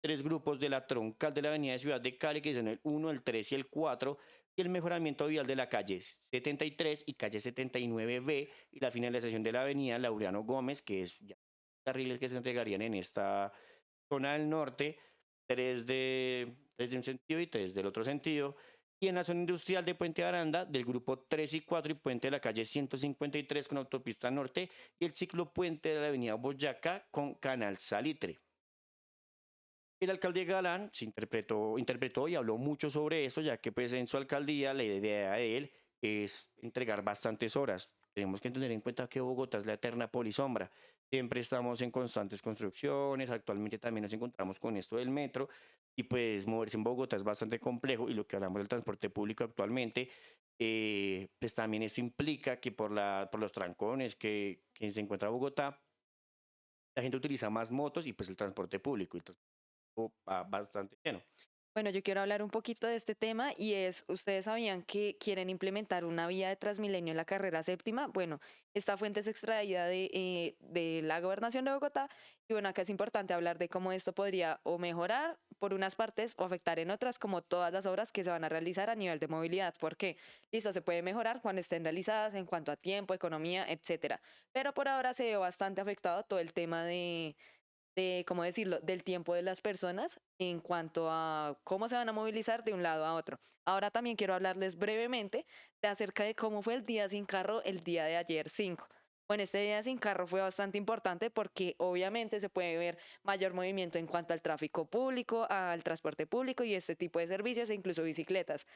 3 grupos de la troncal de la Avenida de Ciudad de Cali, que son el 1, el 3 y el 4, y el mejoramiento vial de la calle 73 y calle 79B, y la finalización de la Avenida Laureano Gómez, que es ya carriles que se entregarían en esta zona del norte, 3 de un sentido y 3 del otro sentido. Y en la zona industrial de Puente Aranda, del grupo 3 y 4 y puente de la calle 153 con autopista norte y el ciclopuente de la avenida Boyacá con canal Salitre. El alcalde Galán se interpretó y habló mucho sobre esto, ya que pues en su alcaldía la idea de él es entregar bastantes horas. Tenemos que tener en cuenta que Bogotá es la eterna polisombra. Siempre estamos en constantes construcciones, actualmente también nos encontramos con esto del metro y pues moverse en Bogotá es bastante complejo y lo que hablamos del transporte público actualmente, pues también esto implica que por los trancones que se encuentra Bogotá, la gente utiliza más motos y pues el transporte público. Bastante lleno. Bueno, yo quiero hablar un poquito de este tema y es, ¿ustedes sabían que quieren implementar una vía de Transmilenio en la carrera séptima? Bueno, esta fuente es extraída de la gobernación de Bogotá y bueno, acá es importante hablar de cómo esto podría o mejorar por unas partes o afectar en otras, como todas las obras que se van a realizar a nivel de movilidad. ¿Por qué? Listo, se puede mejorar cuando estén realizadas en cuanto a tiempo, economía, etcétera. Pero por ahora se ve bastante afectado todo el tema de, ¿cómo decirlo?, del tiempo de las personas en cuanto a cómo se van a movilizar de un lado a otro. Ahora también quiero hablarles brevemente de acerca de cómo fue el día sin carro el día de ayer 5. Bueno, este día sin carro fue bastante importante porque obviamente se puede ver mayor movimiento en cuanto al tráfico público, al transporte público y este tipo de servicios e incluso bicicletas.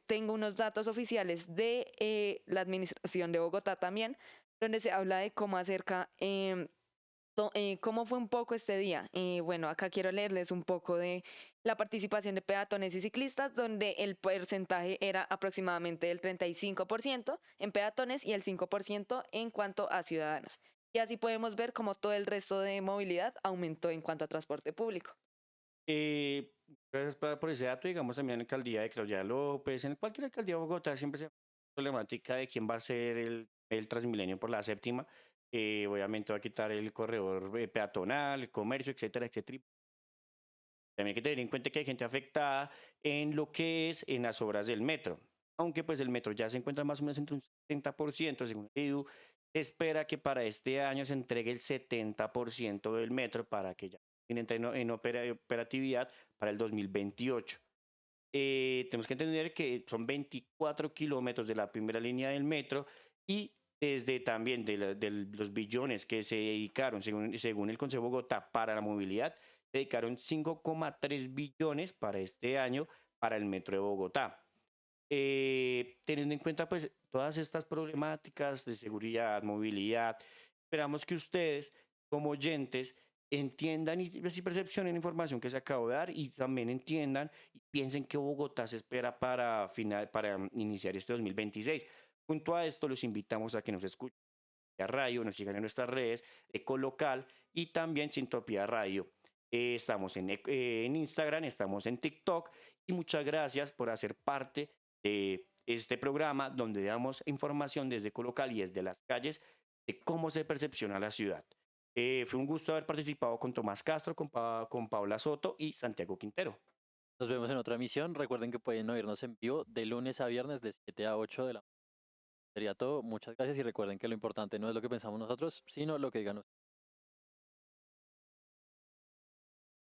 Tengo unos datos oficiales de la administración de Bogotá también, donde se habla de cómo acerca ¿cómo fue un poco este día? Bueno, acá quiero leerles un poco de la participación de peatones y ciclistas, donde el porcentaje era aproximadamente del 35% en peatones y el 5% en cuanto a ciudadanos. Y así podemos ver cómo todo el resto de movilidad aumentó en cuanto a transporte público. Eh, Gracias por ese dato. Digamos también en la alcaldía de Claudia López, en cualquier alcaldía de Bogotá siempre se problemática de quién va a ser el Transmilenio por la séptima. Obviamente va a quitar el corredor peatonal, el comercio, etcétera, etcétera. También hay que tener en cuenta que hay gente afectada en lo que es en las obras del metro. Aunque pues el metro ya se encuentra más o menos entre un 60%, según el IDU, se espera que para este año se entregue el 70% del metro para que ya entre en operatividad para el 2028. Tenemos que entender que son 24 kilómetros de la primera línea del metro y desde también de los billones que se dedicaron, según el Consejo de Bogotá, para la movilidad, se dedicaron 5,3 billones para este año para el metro de Bogotá. Teniendo en cuenta pues todas estas problemáticas de seguridad, movilidad, esperamos que ustedes como oyentes entiendan y percepcionen la información que se acabó de dar y también entiendan y piensen que Bogotá se espera para iniciar este 2026. Junto a esto los invitamos a que nos escuchen a Radio, nos sigan en nuestras redes, Ecolocal y también Sintopía Radio. Estamos en Instagram, estamos en TikTok y muchas gracias por hacer parte de este programa donde damos información desde Colocal y desde las calles de cómo se percepciona la ciudad. Fue un gusto haber participado con Tomás Castro, con Paula Soto y Santiago Quintero. Nos vemos en otra emisión. Recuerden que pueden oírnos en vivo de lunes a viernes de 7 a 8 de la mañana. Sería todo. Muchas gracias y recuerden que lo importante no es lo que pensamos nosotros, sino lo que digan ustedes.